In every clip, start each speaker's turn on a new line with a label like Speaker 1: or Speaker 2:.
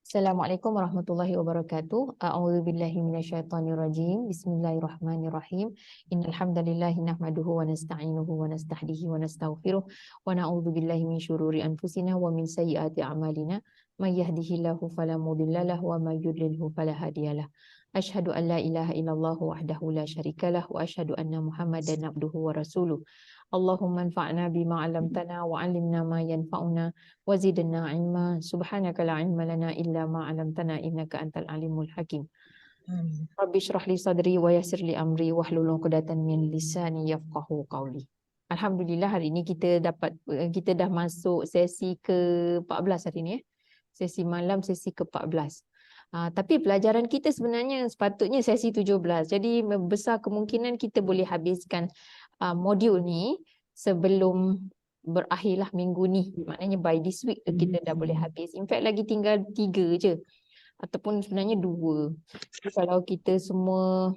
Speaker 1: Assalamualaikum warahmatullahi wabarakatuh. A'udzubillahi minasyaitonirrajim. Bismillahirrahmanirrahim. Innal hamdalillahi nahmaduhu wa nasta'inuhu wa nastahdihi wa nastaghfiruh wa na'udzubillahi min syururi anfusina wa min sayyiati a'malina. May yahdihillahu fala mudhillalah wa may yudlilhu fala hadiyalah. Asyhadu an la ilaha illallah wahdahu la syarikalah wa asyhadu anna Muhammadan abduhu wa rasuluh. Allahumma anfa'na bima 'allamtana wa 'allimna ma yanfa'una wazidna ilma subhanaka la ilma lana illa ma 'allamtana innaka antal alimul hakim. Rabbi shrah li sadri wa yassir li amri wahlul 'uqdatam min lisani yafqahu qawli. Alhamdulillah hari ini kita dah masuk sesi ke-14 hari ni. Sesi malam, sesi ke-14. Tapi pelajaran kita sebenarnya sepatutnya sesi 17. Jadi besar kemungkinan kita boleh habiskan modul ni sebelum berakhirlah minggu ni. Maknanya by this week kita dah boleh habis. In fact lagi tinggal 3 je. Ataupun sebenarnya 2. Jadi kalau kita semua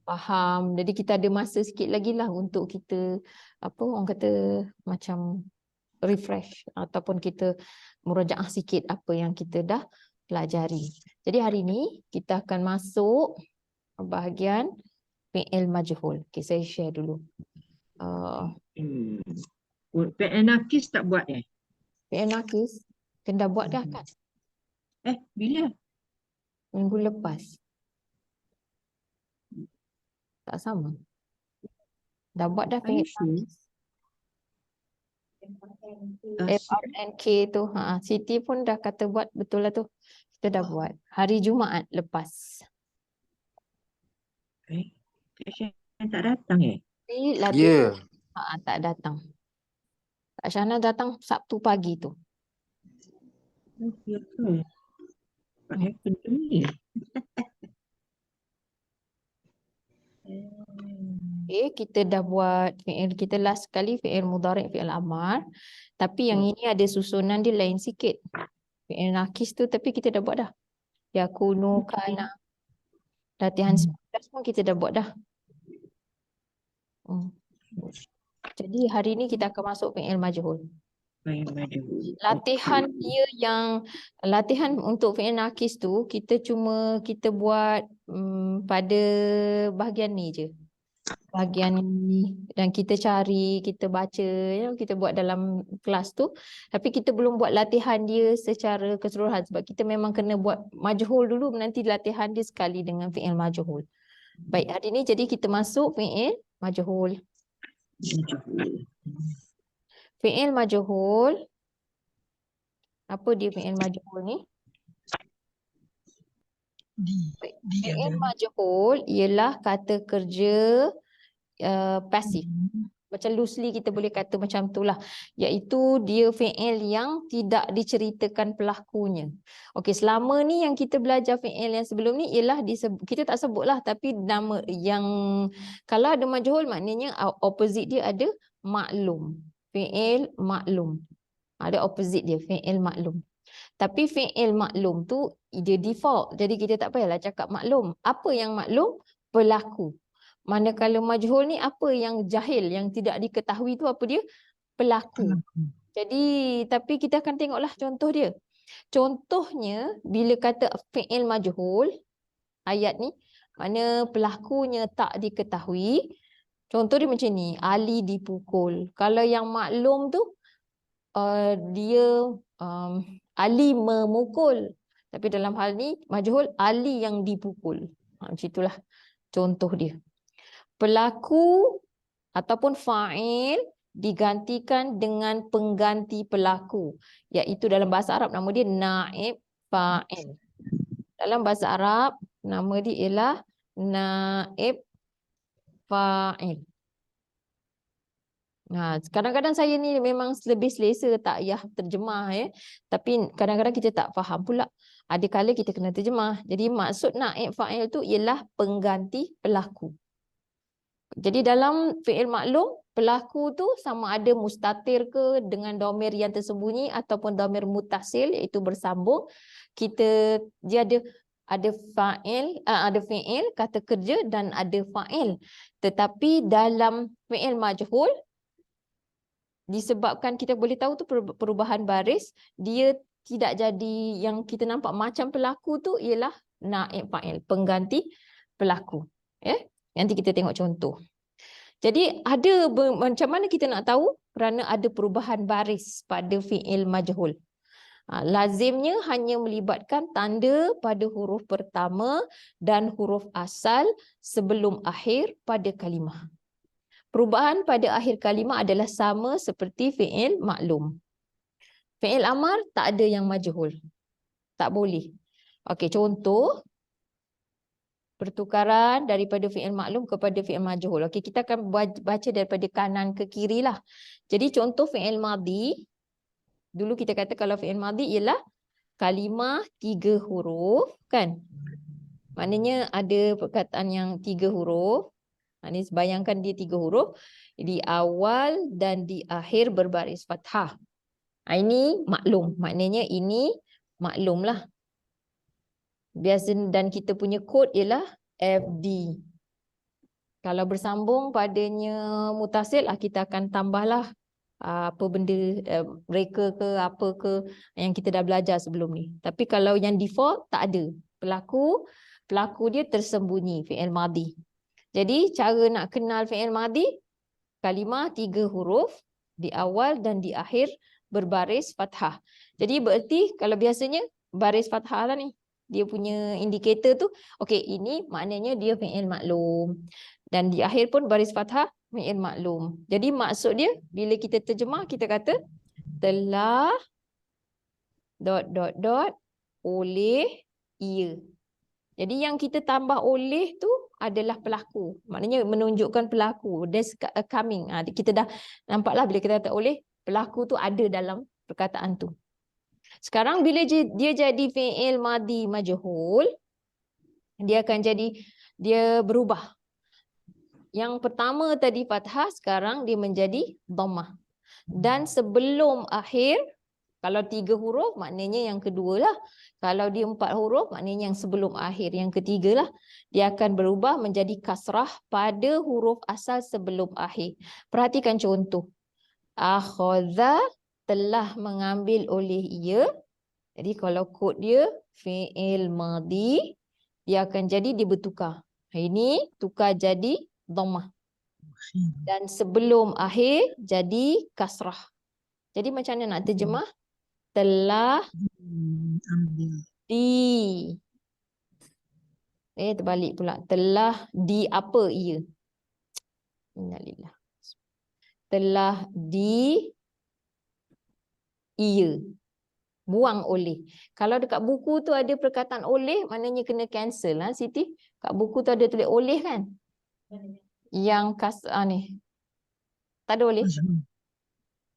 Speaker 1: faham, jadi kita ada masa sikit lagi lah untuk kita orang kata macam refresh ataupun kita murajaah sikit apa yang kita dah pelajari. Jadi hari ni kita akan masuk bahagian fi'il majhul. Okay, saya share dulu.
Speaker 2: Fi'il nakis tak buat
Speaker 1: Fi'il nakis kena buat dah kan?
Speaker 2: Bila?
Speaker 1: Minggu lepas. Tak sama. Dah buat dah fi'il nakis. FRNK tu. Siti pun dah kata buat, betul lah tu. Kita dah buat. Hari Jumaat lepas.
Speaker 2: Tak datang
Speaker 1: Ya. Tak datang. Kak Syahna datang Sabtu pagi tu. Okay, kita dah buat fi'il kita last kali fi'il mudhari' fi'il amar. Tapi yang ini ada susunan dia lain sikit. Fi'il nakis tu tapi kita dah buat dah. Yakunu kana. Latihan 19 pun kita dah buat dah. Jadi hari ni kita akan masuk fi'il majhul. Latihan untuk fi'il nakis tu kita buat pada bahagian ni je. Bahagian ni dan kita cari, kita baca, kita buat dalam kelas tu. Tapi kita belum buat latihan dia secara keseluruhan sebab kita memang kena buat majhul dulu, nanti latihan dia sekali dengan fi'il majhul. Baik, hari ni jadi kita masuk fi'il majhul. Fi'il majhul. Apa dia fi'il majhul ni? Fi'il majhul ialah kata kerja pasif. Macam loosely kita boleh kata macam itulah. Iaitu dia fi'il yang tidak diceritakan pelakunya. Okey, selama ni yang kita belajar fi'il yang sebelum ni ialah kita tak sebutlah, tapi nama yang kalau ada majhul maknanya opposite dia ada maklum. Fi'il maklum. Ada opposite dia, fi'il maklum. Tapi fi'il maklum tu dia default. Jadi kita tak payahlah cakap maklum. Apa yang maklum? Pelaku. Manakala majhul ni apa yang jahil, yang tidak diketahui tu apa dia? Pelaku. Jadi tapi kita akan tengoklah contoh dia. Contohnya bila kata fi'il majhul, ayat ni mana pelakunya tak diketahui. Contoh dia macam ni, Ali dipukul. Kalau yang maklum tu dia Ali memukul. Tapi dalam hal ni majhul Ali yang dipukul. Macam itulah contoh dia. Pelaku ataupun fa'il digantikan dengan pengganti pelaku. Iaitu dalam bahasa Arab nama dia naib fa'il. Dalam bahasa Arab nama dia ialah naib fa'il. Kadang-kadang saya ni memang lebih selesa tak payah terjemah tapi kadang-kadang kita tak faham pula. Ada kala kita kena terjemah. Jadi maksud naib fa'il tu ialah pengganti pelaku. Jadi dalam fi'il maklum, pelaku tu sama ada mustatir ke dengan dhamir yang tersembunyi ataupun dhamir muttasil iaitu bersambung. Dia ada fa'il, ada fi'il kata kerja dan ada fa'il. Tetapi dalam fi'il majhul disebabkan kita boleh tahu tu perubahan baris, dia tidak jadi yang kita nampak macam pelaku tu ialah naib fa'il, pengganti pelaku. Ya. Nanti kita tengok contoh. Jadi macam mana kita nak tahu? Kerana ada perubahan baris pada fi'il majhul. Lazimnya hanya melibatkan tanda pada huruf pertama dan huruf asal sebelum akhir pada kalimah. Perubahan pada akhir kalimah adalah sama seperti fi'il maklum. Fi'il amar tak ada yang majhul. Tak boleh. Okey, contoh pertukaran daripada fi'il maklum kepada fi'il majhul. Okey, kita akan baca daripada kanan ke kiri lah. Jadi contoh fi'il madhi. Dulu kita kata kalau fi'il madhi ialah kalimah 3 huruf kan. Maknanya ada perkataan yang 3 huruf. Ini bayangkan dia 3 huruf. Di awal dan di akhir berbaris fathah. Ini maklum. Maknanya ini maklum lah. Biasa dan kita punya kod ialah FD. Kalau bersambung padanya mutasil, kita akan tambahlah apa benda reka ke apa ke yang kita dah belajar sebelum ni. Tapi kalau yang default tak ada. Pelaku dia tersembunyi fi'il madhi. Jadi cara nak kenal fi'il madhi, kalimah 3 huruf di awal dan di akhir berbaris fathah. Jadi bererti kalau biasanya baris fathah lah ni. Dia punya indikator tu, okey ini maknanya dia fi'il maklum. Dan di akhir pun baris fathah fi'il maklum. Jadi maksud dia bila kita terjemah kita kata telah ... oleh ia. Jadi yang kita tambah oleh tu adalah pelaku. Maknanya menunjukkan pelaku. There's a coming. Kita dah nampaklah bila kita kata oleh, pelaku tu ada dalam perkataan tu. Sekarang bila dia jadi fi'il madhi majhul, dia akan jadi, dia berubah. Yang pertama tadi fathah, sekarang dia menjadi dhammah. Dan sebelum akhir, kalau 3 huruf maknanya yang kedua lah. Kalau dia 4 huruf maknanya yang sebelum akhir, yang ketiga lah. Dia akan berubah menjadi kasrah pada huruf asal sebelum akhir. Perhatikan contoh. Akhadha, telah mengambil oleh ia. Jadi kalau kod dia fi'il madhi, dia akan jadi dia bertukar. Ini tukar jadi dhammah. Dan sebelum akhir jadi kasrah. Jadi macam mana nak terjemah? Telah terbalik pula. Telah di apa ia? Innalillah. Telah di ia. Buang oleh. Kalau dekat buku tu ada perkataan oleh, maknanya kena cancel lah Siti. Kat buku tu ada tulis oleh kan? Yang ni. Tak ada oleh.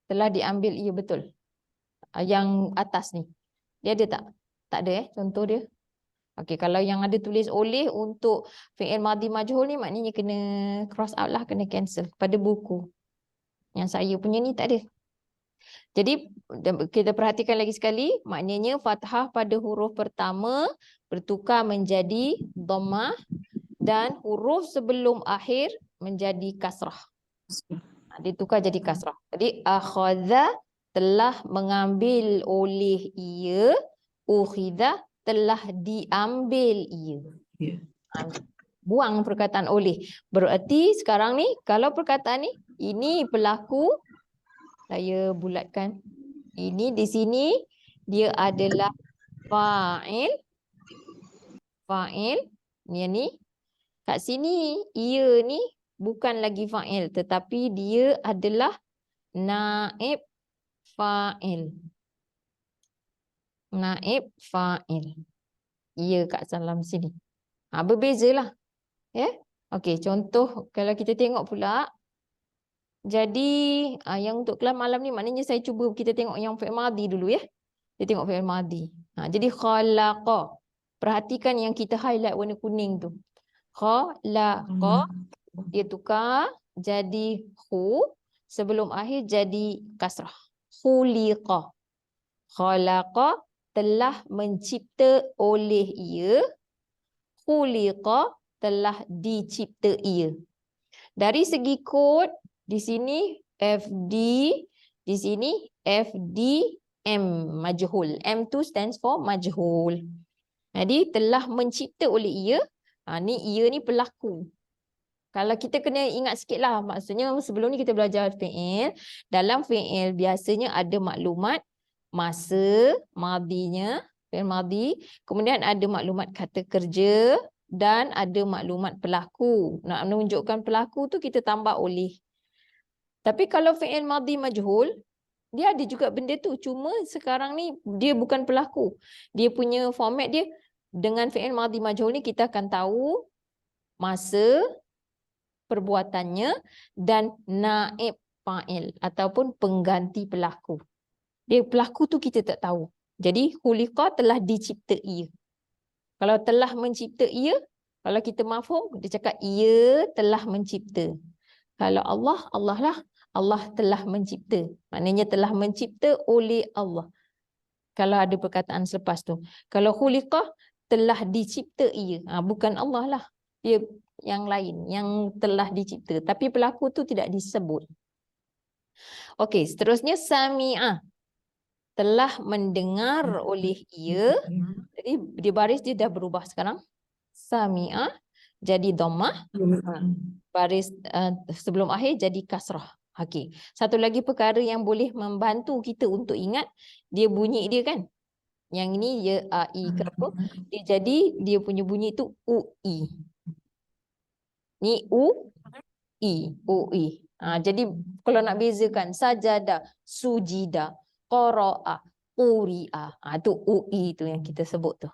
Speaker 1: Telah diambil ia, betul. Yang atas ni. Dia ada tak? Tak ada contoh dia. Okey, kalau yang ada tulis oleh untuk fi'il madhi majhul ni maknanya kena cross out lah, kena cancel pada buku. Yang saya punya ni tak ada. Jadi kita perhatikan lagi sekali, maknanya fathah pada huruf pertama bertukar menjadi dhammah dan huruf sebelum akhir menjadi kasrah. Ditukar jadi kasrah. Jadi akhadha, telah mengambil oleh ia, ukhidha, telah diambil ia. Buang perkataan oleh. Berarti sekarang ni kalau perkataan ni, ini pelaku, saya bulatkan. Ini di sini dia adalah fa'il. Fa'il. Ni kat sini ia ni bukan lagi fa'il tetapi dia adalah naib fa'il. Naib fa'il. Ia kat dalam sini. Berbezalah. Ya. Okey, contoh kalau kita tengok pula. Jadi yang untuk kelas malam ni maknanya saya cuba kita tengok yang fi'il madhi dulu ya. Kita tengok fi'il madhi. Jadi khalaqa. Perhatikan yang kita highlight warna kuning tu. Khalaqa. Dia tukar jadi khu. Sebelum akhir jadi kasrah. Khuliqa. Khalaqa, telah mencipta oleh ia. Khuliqa, telah dicipta ia. Dari segi kod, di sini FD, di sini FD, majhul. M tu stands for majhul. Jadi telah mencipta oleh ia. Ni ia ni pelaku. Kalau kita kena ingat sikit lah, maksudnya sebelum ni kita belajar fi'il. Dalam fi'il biasanya ada maklumat masa, madinya, fi'il madi. Kemudian ada maklumat kata kerja dan ada maklumat pelaku. Nak menunjukkan pelaku tu kita tambah oleh. Tapi kalau fi'il madi majhul, dia ada juga benda tu. Cuma sekarang ni dia bukan pelaku. Dia punya format dia dengan fi'il madi majhul ni kita akan tahu masa, perbuatannya dan naib fa'il ataupun pengganti pelaku. Dia pelaku tu kita tak tahu. Jadi khuliqa telah dicipta ia. Kalau telah mencipta ia, kalau kita mafhum, dia cakap ia telah mencipta. Kalau Allah, Allah lah, Allah telah mencipta. Maknanya telah mencipta oleh Allah. Kalau ada perkataan selepas tu. Kalau khuliqa telah dicipta ia. Bukan Allah lah. Dia yang lain yang telah dicipta, tapi pelaku tu tidak disebut. Okey, seterusnya sami'ah, telah mendengar oleh ia. Jadi dia baris dia dah berubah sekarang. Sami'ah jadi dhammah, baris sebelum akhir jadi kasrah. Okey, satu lagi perkara yang boleh membantu kita untuk ingat, dia bunyi dia kan. Yang ini ya a i ke apa? Dia jadi dia punya bunyi tu ui. Ni i. Jadi kalau nak bezakan sajada, sujida, qara'a, quri'a. Tu ui tu yang kita sebut tu.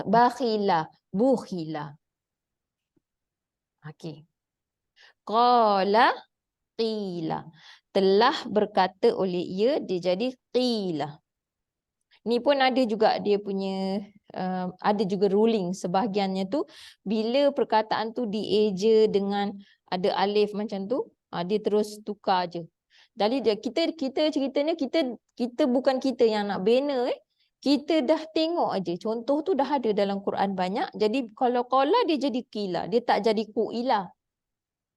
Speaker 1: Bakhila, bukhila. Okey. Qala, qila. Telah berkata oleh ia, dia jadi qila. Ni pun ada juga dia punya ada juga ruling sebahagiannya tu bila perkataan tu dieja dengan ada alif macam tu, dia terus tukar je. Jadi kita ceritanya kita bukan kita yang nak bina kita dah tengok aja contoh tu dah ada dalam Quran banyak. Jadi kalau qala dia jadi qila, dia tak jadi qu'ila.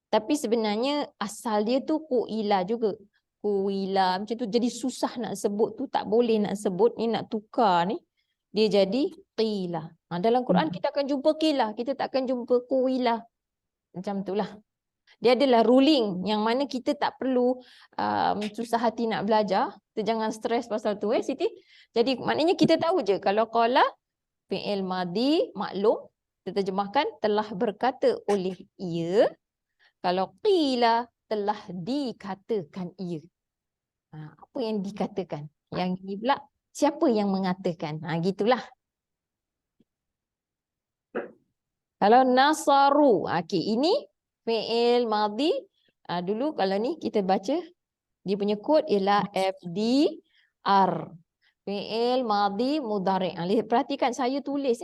Speaker 1: Tapi sebenarnya asal dia tu qu'ila juga. Kuila macam tu, jadi susah nak sebut tu, tak boleh nak sebut ni, nak tukar ni dia jadi qila. Dalam Quran kita akan jumpa qila, kita tak akan jumpa kuila. Macam itulah. Dia adalah ruling yang mana kita tak perlu susah hati nak belajar. Kita jangan stres pasal tu Siti. Jadi maknanya kita tahu je kalau qala fi'il madi maklum, kita terjemahkan telah berkata oleh ia. Kalau qila telah dikatakan ia. Apa yang dikatakan? Yang ini pula siapa yang mengatakan? Gitulah. Kalau nasaru, okey, ini fi'il madhi. Dulu kalau ni kita baca dia punya kod ialah FDR. Fi'il madhi mudhari'. Perhatikan saya tulis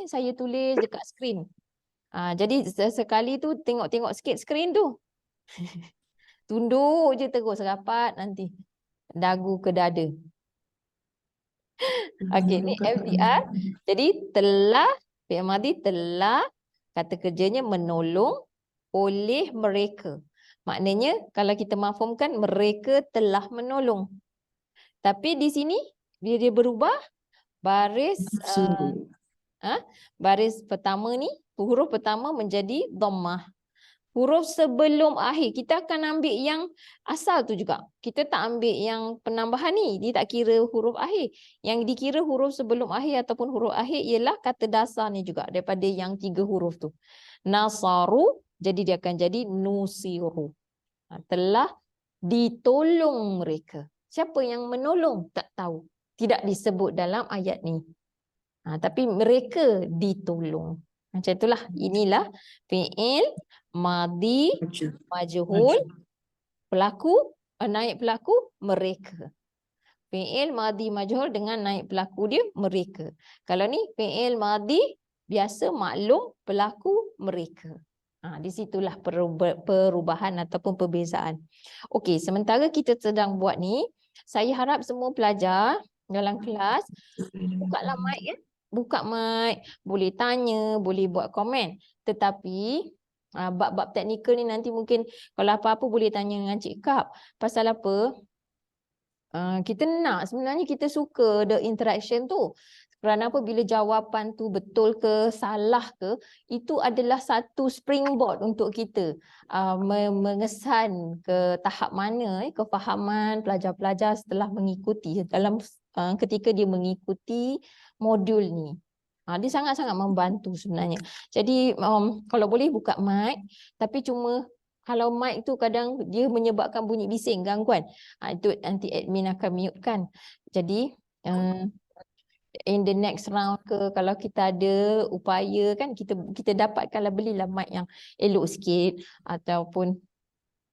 Speaker 1: dekat skrin. Jadi sekali tu tengok-tengok sikit skrin tu. Tunduk je terus rapat nanti. Dagu ke dada. Okey, ni FDR. Jadi telah, fi'il madhi telah, kata kerjanya menolong oleh mereka. Maknanya kalau kita mafhumkan mereka telah menolong. Tapi di sini bila dia berubah baris baris pertama ni, huruf pertama menjadi dhammah. Huruf sebelum akhir kita akan ambil yang asal tu juga. Kita tak ambil yang penambahan ni, dia tak kira huruf akhir. Yang dikira huruf sebelum akhir ataupun huruf akhir ialah kata dasar ni juga daripada yang 3 huruf tu. Nasaru, jadi dia akan jadi nusiru. Telah ditolong mereka. Siapa yang menolong? Tak tahu. Tidak disebut dalam ayat ni. Tapi mereka ditolong. Macam itulah. Inilah fi'il madhi majhul, pelaku, naib pelaku mereka. Fi'il madhi majhul dengan naib pelaku dia mereka. Kalau ni fi'il madhi biasa maklum, pelaku mereka. Di situlah perubahan ataupun perbezaan. Okey, sementara kita sedang buat ni, saya harap semua pelajar dalam kelas bukalah mic ya. Buka mic, boleh tanya, boleh buat komen. Tetapi bab-bab teknikal ni nanti mungkin kalau apa-apa boleh tanya dengan Cik Kap. Pasal apa? Kita nak, sebenarnya kita suka the interaction tu. Kerana apa? Bila jawapan tu betul ke, salah ke, itu adalah satu springboard untuk kita mengesan ke tahap mana kefahaman pelajar-pelajar setelah mengikuti dalam ketika dia mengikuti modul ni. Dia sangat-sangat membantu sebenarnya. Jadi kalau boleh buka mic, tapi cuma kalau mic tu kadang dia menyebabkan bunyi bising, gangguan. Itu nanti admin akan mute kan. Jadi in the next round ke, kalau kita ada upaya kan, kita dapatkanlah, belilah mic yang elok sikit ataupun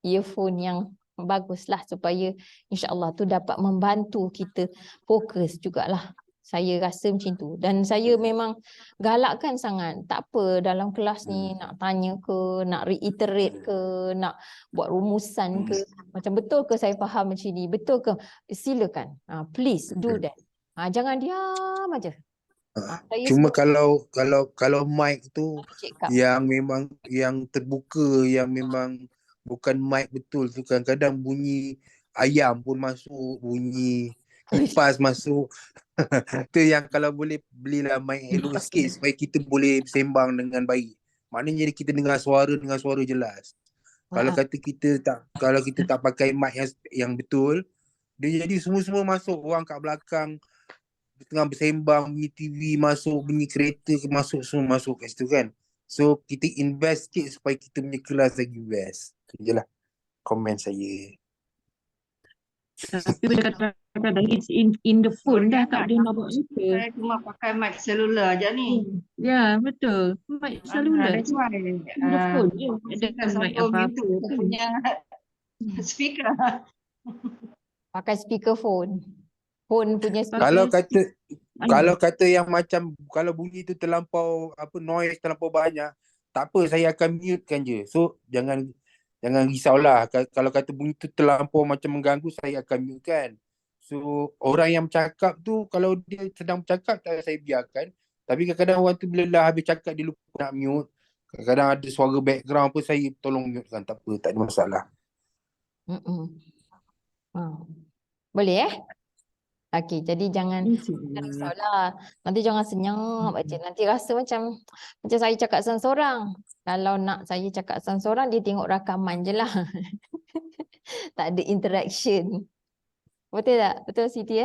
Speaker 1: earphone yang baguslah supaya insya-Allah tu dapat membantu kita fokus jugalah. Saya rasa macam tu. Dan saya memang galakkan sangat. Tak apa dalam kelas ni nak tanya ke, nak reiterate ke, nak buat rumusan ke. Macam betul ke saya faham macam ni? Betul ke? Silakan. Please do that. Jangan diam aja.
Speaker 3: Cuma kalau mic tu yang memang yang terbuka, yang memang bukan mic betul tu, kadang-kadang bunyi ayam pun masuk, bunyi kipas masuk. Tu yang kalau boleh belilah mic elok sikit supaya kita boleh sembang dengan baik. Maknanya kita dengar suara jelas. Kalau kata kalau kita tak pakai mic yang betul, dia jadi semua masuk, orang kat belakang tengah bersembang, bunyi TV masuk, bunyi kereta masuk, semua masuk kat situ kan. So kita invest sikit supaya kita punya kelas lagi best. Itu je lah komen saya.
Speaker 2: Tapi bila kadang-kadang it's in the phone dah, tak boleh nak buat apa.
Speaker 4: Saya cuma pakai mic selular je ni.
Speaker 2: Ya, betul. Mic selular.
Speaker 4: That's why.
Speaker 2: In the phone je. Ada mic apa-apa.
Speaker 4: Punya speaker.
Speaker 1: Pakai speaker phone. Phone punya speaker.
Speaker 3: Kalau kata yang macam kalau bunyi tu terlampau noise terlampau banyak, tak apa, saya akan mutekan je. So jangan risaulah. Kalau kata bunyi tu terlampau macam mengganggu, saya akan mutekan. So orang yang bercakap tu kalau dia sedang bercakap, tak saya biarkan. Tapi kadang-kadang orang tu bila dah habis cakap dia lupa nak mute. Kadang-kadang ada suara background apa, saya tolong mutekan. Tak apa, tak ada masalah.
Speaker 1: Boleh Okey, jadi jangan risaulah. Nanti jangan senyap aja. Nanti rasa macam saya cakap seorang-seorang. Kalau nak saya cakap seorang-seorang, dia tengok rakaman je lah. Tak ada interaction. Betul tak? Betul Siti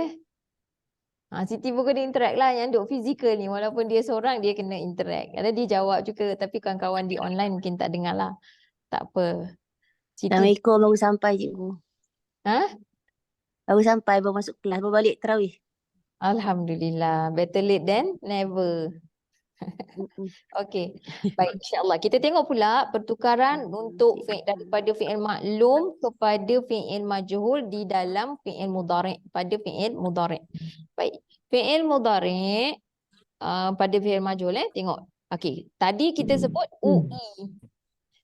Speaker 1: Siti pun kena interact lah. Yang duduk fizikal ni, walaupun dia seorang, dia kena interact. Kalau dia jawab juga, tapi kawan-kawan di online mungkin tak dengar lah. Tak apa. Siti.
Speaker 5: Assalamualaikum, baru sampai cikgu. Baru sampai, baru masuk kelas, baru balik tarawih.
Speaker 1: Alhamdulillah. Better late than never. Okey. Baik, insya-Allah. Kita tengok pula pertukaran untuk daripada fi'il maklum kepada fi'il majhul di dalam fi'il mudhari', pada fi'il mudhari'. Baik. Fi'il mudhari' pada fi'il majhul tengok. Okey, tadi kita sebut UI.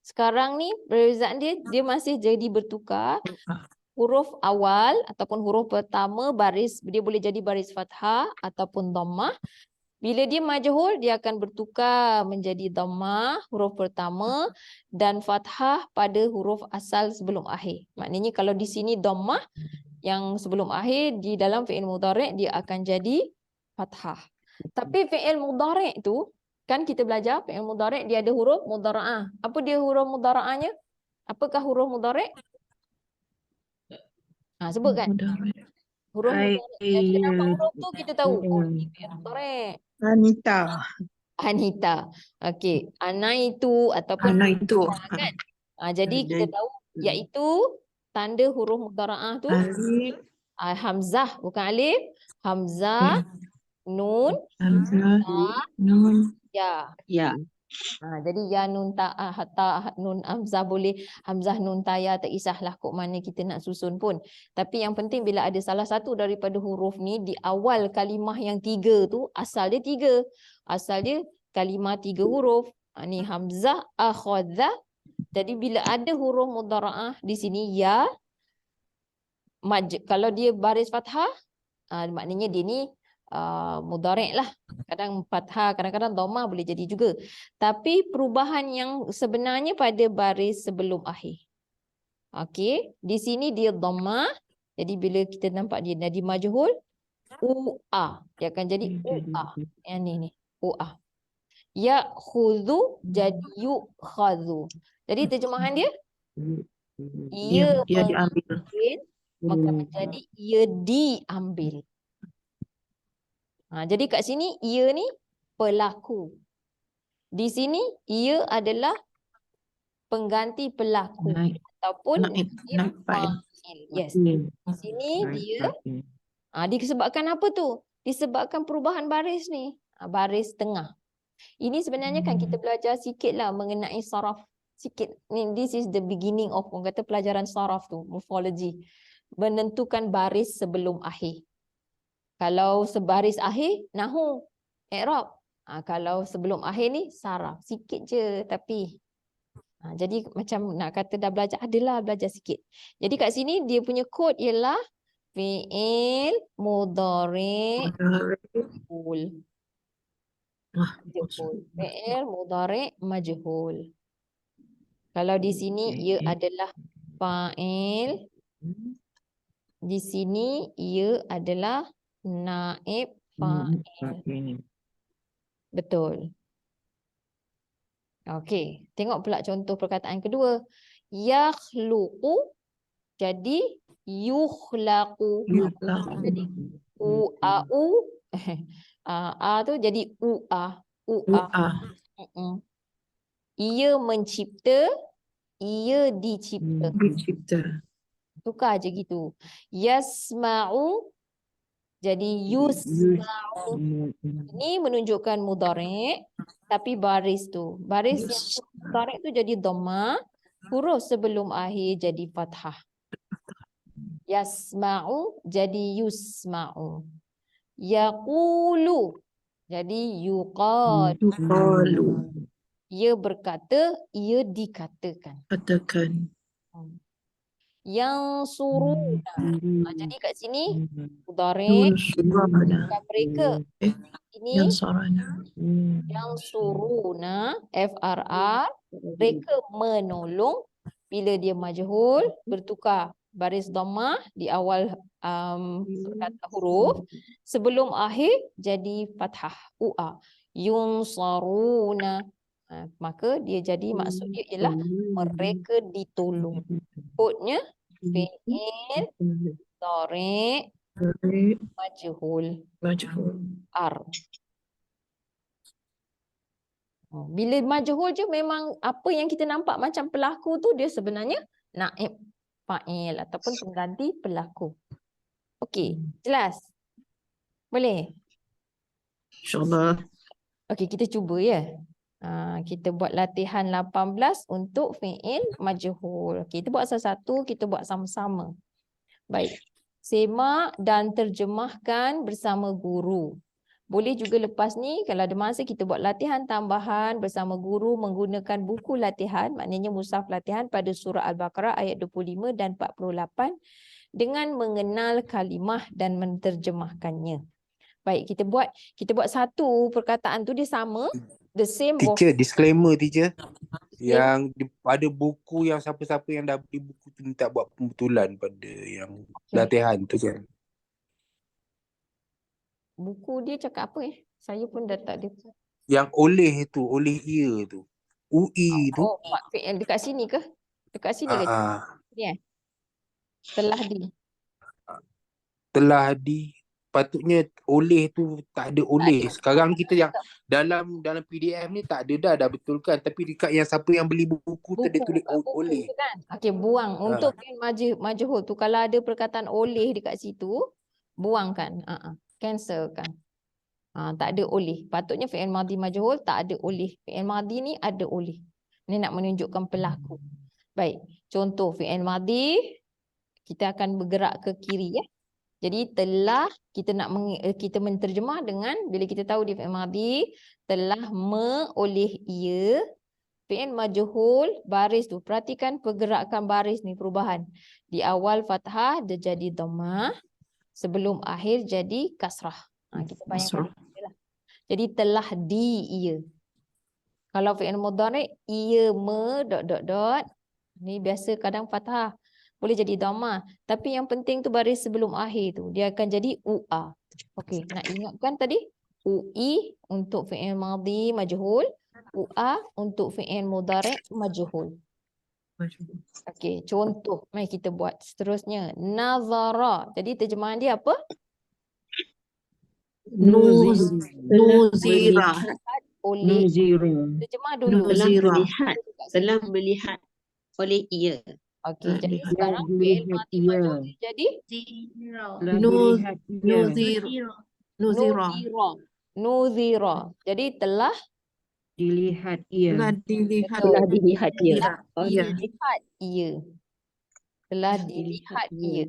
Speaker 1: Sekarang ni perbezaan dia masih jadi bertukar. Huruf awal ataupun huruf pertama dia boleh jadi baris fathah ataupun dhammah. Bila dia majhul, dia akan bertukar menjadi dhammah huruf pertama dan fathah pada huruf asal sebelum akhir. Maknanya kalau di sini dhammah yang sebelum akhir, di dalam fi'il mudhari' dia akan jadi fathah. Tapi fi'il mudhari' tu kan kita belajar fi'il mudhari' dia ada huruf mudhara'ah. Apa dia huruf mudhara'ahnya? Apakah huruf mudhari'? Sebutkan. Huruf mudhari'. Yang kita nampak huruf tu kita tahu. Ini fi'il mudhari'. Anita. Okey. Anaitu ataupun
Speaker 2: Anaitu.
Speaker 1: kan. Jadi kita tahu iaitu tanda huruf mudhara'ah tu hamzah, bukan alif. Hamzah, nun,
Speaker 2: Nun.
Speaker 1: ya. Jadi ya nun ta nun hamzah boleh, hamzah nun ta ya, tak kisahlah kok mana kita nak susun pun. Tapi yang penting bila ada salah satu daripada huruf ni di awal kalimah yang tiga tu, asal dia tiga. Asal dia kalimah tiga huruf. Ni hamzah, akhadha. Jadi bila ada huruf mudhara'ah di sini ya, kalau dia baris fathah, maknanya dia ni mudhari' lah. Kadang fathah, kadang-kadang dhammah boleh jadi juga. Tapi perubahan yang sebenarnya pada baris sebelum akhir. Okey, di sini dia dhammah, Jadi bila kita nampak dia jadi majhul, UA. Dia akan jadi UA. Yang ni. UA. Ya'khudhu jadi yu'khadhu. Jadi terjemahan dia, ia
Speaker 2: Dia diambil.
Speaker 1: mengambil, maka menjadi ia diambil. Jadi kat sini ia ni pelaku. Di sini ia adalah pengganti pelaku ataupun
Speaker 2: Naib fa'il.
Speaker 1: fa'il. Yes. Di sini dia disebabkan apa tu? Disebabkan perubahan baris ni. Baris tengah. Ini sebenarnya kan kita belajar sikit lah mengenai saraf. Sikit. This is the beginning of orang kata pelajaran saraf tu, morphology. Menentukan baris sebelum akhir. Kalau sebaris akhir, nahu, i'rab. Kalau sebelum akhir ni, saraf. Sikit je tapi. Jadi macam nak kata dah belajar, adalah belajar sikit. Jadi kat sini dia punya kod ialah fi'il mudhari' majhul. Fi'il mudhari' majhul. Kalau di sini ia adalah fa'il. Di sini ia adalah naib fa'il. Betul. Okey, tengok pula contoh perkataan kedua. Yakhluqu jadi yukhlaqu. Jadi u a tu jadi ua. Ia mencipta, ia dicipta. Tukar je gitu. Yasma'u jadi yusma'u. Ini menunjukkan mudhari' tapi baris tu. Baris yang mudhari' tu jadi dhammah, huruf sebelum akhir jadi fathah. Yasma'u jadi yusma'u. Yaqulu jadi yuqalu. Ia berkata, ia dikatakan. Yang suruna. Jadi kat sini mudhari' bukan mereka. Ini yang suruna FRR, mereka menolong. Bila dia majhul bertukar baris dhammah di awal kata huruf, sebelum akhir jadi fathah UA. Yunsaruna. Maka dia jadi maksud dia ialah mereka ditolong. Kodnya fi'il mudhari' majhul. R. Bila majhul je memang apa yang kita nampak macam pelaku tu dia sebenarnya naib fa'il ataupun pengganti pelaku. Okey, jelas? Boleh?
Speaker 2: InsyaAllah.
Speaker 1: Okey, kita cuba ya. Kita buat latihan 18 untuk fi'il majhul. Kita buat satu-satu, kita buat sama-sama. Baik. Semak dan terjemahkan bersama guru. Boleh juga lepas ni kalau ada masa kita buat latihan tambahan bersama guru menggunakan buku latihan, maknanya mushaf latihan pada surah Al-Baqarah ayat 25 dan 48 dengan mengenal kalimah dan menterjemahkannya. Baik, kita buat satu perkataan tu dia sama. The same
Speaker 3: teacher, disclaimer teacher. Yang ada buku yang siapa-siapa yang dah beli buku tu minta buat pembetulan pada yang latihan tu kan.
Speaker 1: Buku dia cakap apa Saya pun dah tak ada.
Speaker 3: Yang oleh tu, oleh ia tu. UI tu.
Speaker 1: Oh, fi'il dekat sini ke? Dekat sini ke? Ni Telah di. Patutnya oleh tu tak ada oleh. Sekarang kita yang dalam PDF ni tak ada dah betulkan. Tapi dekat yang siapa yang beli buku tu dia tulis oleh. Kan? Okey, buang. Untuk majhul tu kalau ada perkataan oleh dekat situ, buangkan. Cancelkan. Tak ada oleh. Patutnya fi'il madhi majhul tak ada oleh. Fi'il madhi ni ada oleh. Ni nak menunjukkan pelaku. Baik. Contoh fi'il madhi, kita akan bergerak ke kiri ya. Jadi telah kita menterjemah dengan bila kita tahu di fi'il madhi telah oleh ia fi'il majhul baris tu. Perhatikan pergerakan baris ni perubahan. Di awal fathah dia jadi dhammah, sebelum akhir jadi kasrah. Kita bayangkan lah. Jadi telah di ia. Kalau fi'il mudhari' ia dot. Ni biasa kadang fathah. boleh jadi dhamma. Tapi yang penting tu baris sebelum akhir tu. Dia akan jadi UA. Okey, nak ingatkan tadi? UI untuk fi'il madhi majhul. UA untuk fi'il mudhari' majhul. Okey, contoh. Mari kita buat seterusnya. Nazara. Jadi terjemahan dia apa?
Speaker 2: Nuzira.
Speaker 1: Oleh.
Speaker 2: Nuzira.
Speaker 1: Terjemah dulu.
Speaker 5: Telah
Speaker 2: Nuzira.
Speaker 5: melihat. Telah melihat oleh ia.
Speaker 1: Okey, jadi
Speaker 2: Telah
Speaker 1: sekarang fi'il
Speaker 2: melihat
Speaker 1: madhi
Speaker 2: ia.
Speaker 1: majhul dia jadi
Speaker 2: Telah melihat ia.
Speaker 1: nuzira. Nuzira. Jadi telah
Speaker 2: Dilihat ia.
Speaker 5: Telah dilihat ia.
Speaker 1: dilihat ia. Telah dilihat ia.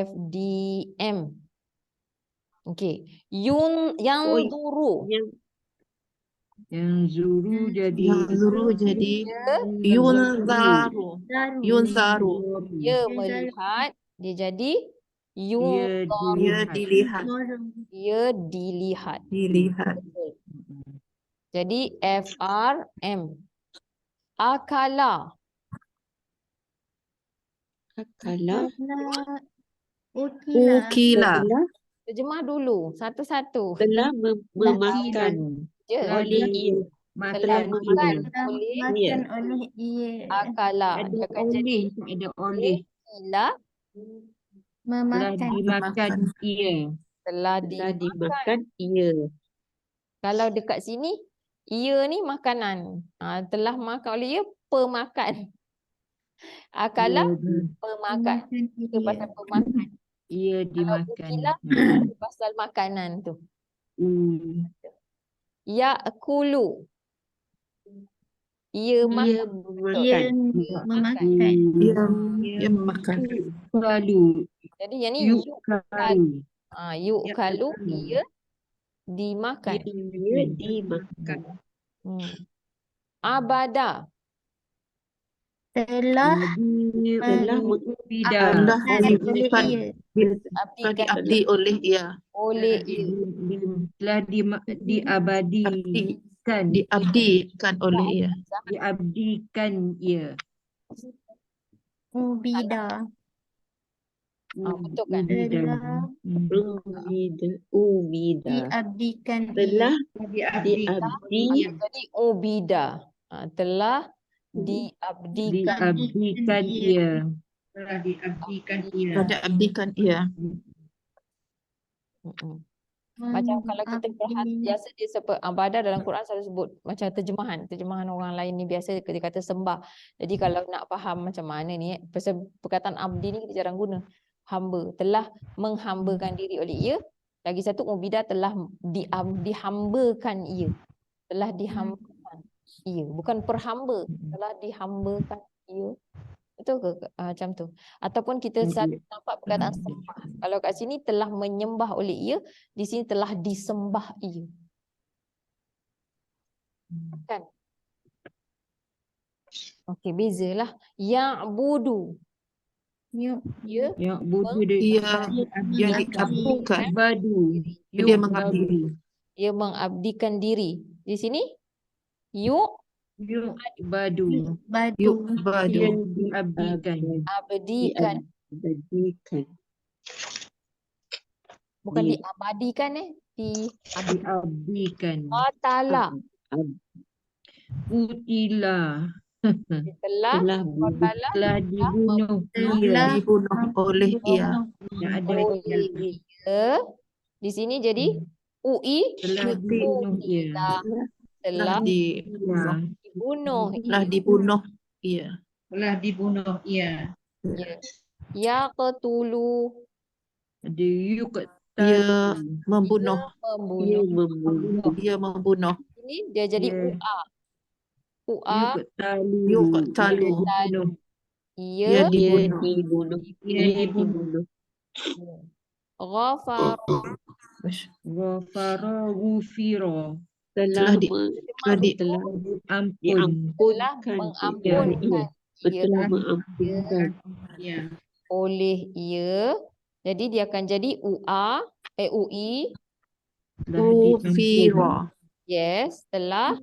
Speaker 1: FDM. Okey. Yang
Speaker 5: Oh,
Speaker 1: duru.
Speaker 2: Yang zuru jadi
Speaker 5: Yunzaru.
Speaker 1: Dia melihat. Dia jadi
Speaker 2: Dia
Speaker 1: yunzaru.
Speaker 2: dilihat.
Speaker 1: Dia dilihat. Betul. Jadi FRM. Akala.
Speaker 5: Kalau
Speaker 6: Ukila.
Speaker 1: Terjemah dulu satu-satu.
Speaker 5: telah memakan
Speaker 1: Je.
Speaker 5: oleh ia.
Speaker 1: Telah
Speaker 2: Makan
Speaker 1: makan
Speaker 2: ia.
Speaker 1: oleh akala. Dia
Speaker 2: Ada
Speaker 1: akan jadi
Speaker 2: oleh.
Speaker 1: ila.
Speaker 2: Telah dimakan ia.
Speaker 1: Telah
Speaker 5: Telah
Speaker 1: dimakan.
Speaker 5: dimakan ia.
Speaker 1: Kalau dekat sini, ia ni makanan. Telah makan oleh ia, pemakan. Akala, pemakan. Itu pasal pemakan.
Speaker 2: Ia
Speaker 1: Kalau
Speaker 2: dimakan.
Speaker 1: ukila, itu pasal makanan tu. Ya'kulu. Ia makan.
Speaker 5: Memakan.
Speaker 6: Ia memakan.
Speaker 2: Lalu
Speaker 1: Jadi yang ni yu'kalu.
Speaker 2: yukalu.
Speaker 1: Yu'kalu, ia dimakan.
Speaker 5: Ia dimakan.
Speaker 1: Abada.
Speaker 5: Telah
Speaker 2: Tidak.
Speaker 1: Abdikan
Speaker 6: oleh ia.
Speaker 1: oleh ia.
Speaker 2: Telah diabadikan.
Speaker 6: Diabdikan oleh ia.
Speaker 2: Diabdikan ia.
Speaker 5: Ubida.
Speaker 1: Betul kan?
Speaker 5: Ubida.
Speaker 7: Diabdikan
Speaker 5: Telah
Speaker 4: Diabdikan.
Speaker 1: Jadi ubida. Telah diabdikan.
Speaker 2: Diabdikan ia.
Speaker 4: Telah diabdikan ia.
Speaker 6: Pada abdikan ia.
Speaker 1: Macam kalau kita perhati, biasa dia sebut abada dalam Quran selalu sebut macam terjemahan orang lain ni biasa dia kata sembah. Jadi kalau nak faham macam mana ni, pasal perkataan abdi ni kita jarang guna. Hamba, telah menghambakan diri oleh ia. Lagi satu ubida, telah dihambakan ia. Telah dihambakan ia, bukan perhamba, telah dihambakan ia. Betul ke macam tu? Ataupun kita selalu nampak perkataan sembah. Kalau kat sini telah menyembah oleh ia, di sini telah disembah ia. Kan? Okey, bezalah. Ya'budu. Ya.
Speaker 2: Yang budu
Speaker 6: Ia yang diabdikan.
Speaker 2: Badu.
Speaker 6: Dia mengabdi.
Speaker 1: Ia mengabdikan diri. Di sini
Speaker 2: Badu.
Speaker 6: Badu.
Speaker 2: Yang diabdikan.
Speaker 1: abdikan. Bukan diabadikan
Speaker 2: Diabdikan.
Speaker 1: Qatala.
Speaker 2: Utila.
Speaker 1: Telah
Speaker 2: dibunuh
Speaker 6: Dibunuh oleh ia.
Speaker 1: oleh ia. Di sini jadi UI
Speaker 2: telah dibunuh ia.
Speaker 1: telah dibunuh
Speaker 6: ia.
Speaker 4: Telah dibunuh ia.
Speaker 1: ya qatulu
Speaker 2: Ada
Speaker 6: Ia membunuh.
Speaker 1: ini dia jadi UA
Speaker 6: Yuqtalu.
Speaker 1: ia
Speaker 6: dibunuh.
Speaker 1: ghafar
Speaker 2: Ghafara ghufira.
Speaker 6: Telah
Speaker 1: mengampunkan ia oleh ia. Jadi dia akan jadi UI.
Speaker 6: Ghufira.
Speaker 1: Yes, telah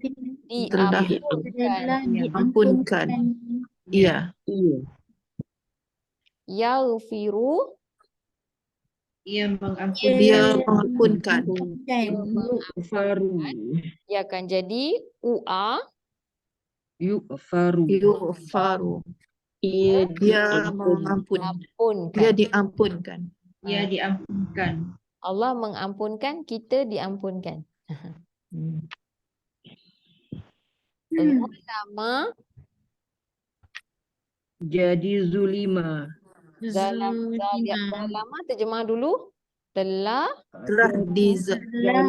Speaker 6: Telah
Speaker 1: diampunkan
Speaker 6: ampunkan ia.
Speaker 1: Yaghfiru.
Speaker 4: Ia mengampunkan.
Speaker 6: Dia mengampunkan.
Speaker 2: Yughfaru.
Speaker 1: Dia akan jadi u'a.
Speaker 2: Yughfaru.
Speaker 6: Yughfaru.
Speaker 5: Ia
Speaker 6: Dia
Speaker 5: diampunkan.
Speaker 6: mengampun. Dia
Speaker 1: Ampunkan.
Speaker 6: diampunkan.
Speaker 4: Ia diampunkan.
Speaker 1: Allah mengampunkan, kita diampunkan. Zulama.
Speaker 2: Jadi zulima.
Speaker 1: Zalama terjemah dulu. Telah
Speaker 6: Telah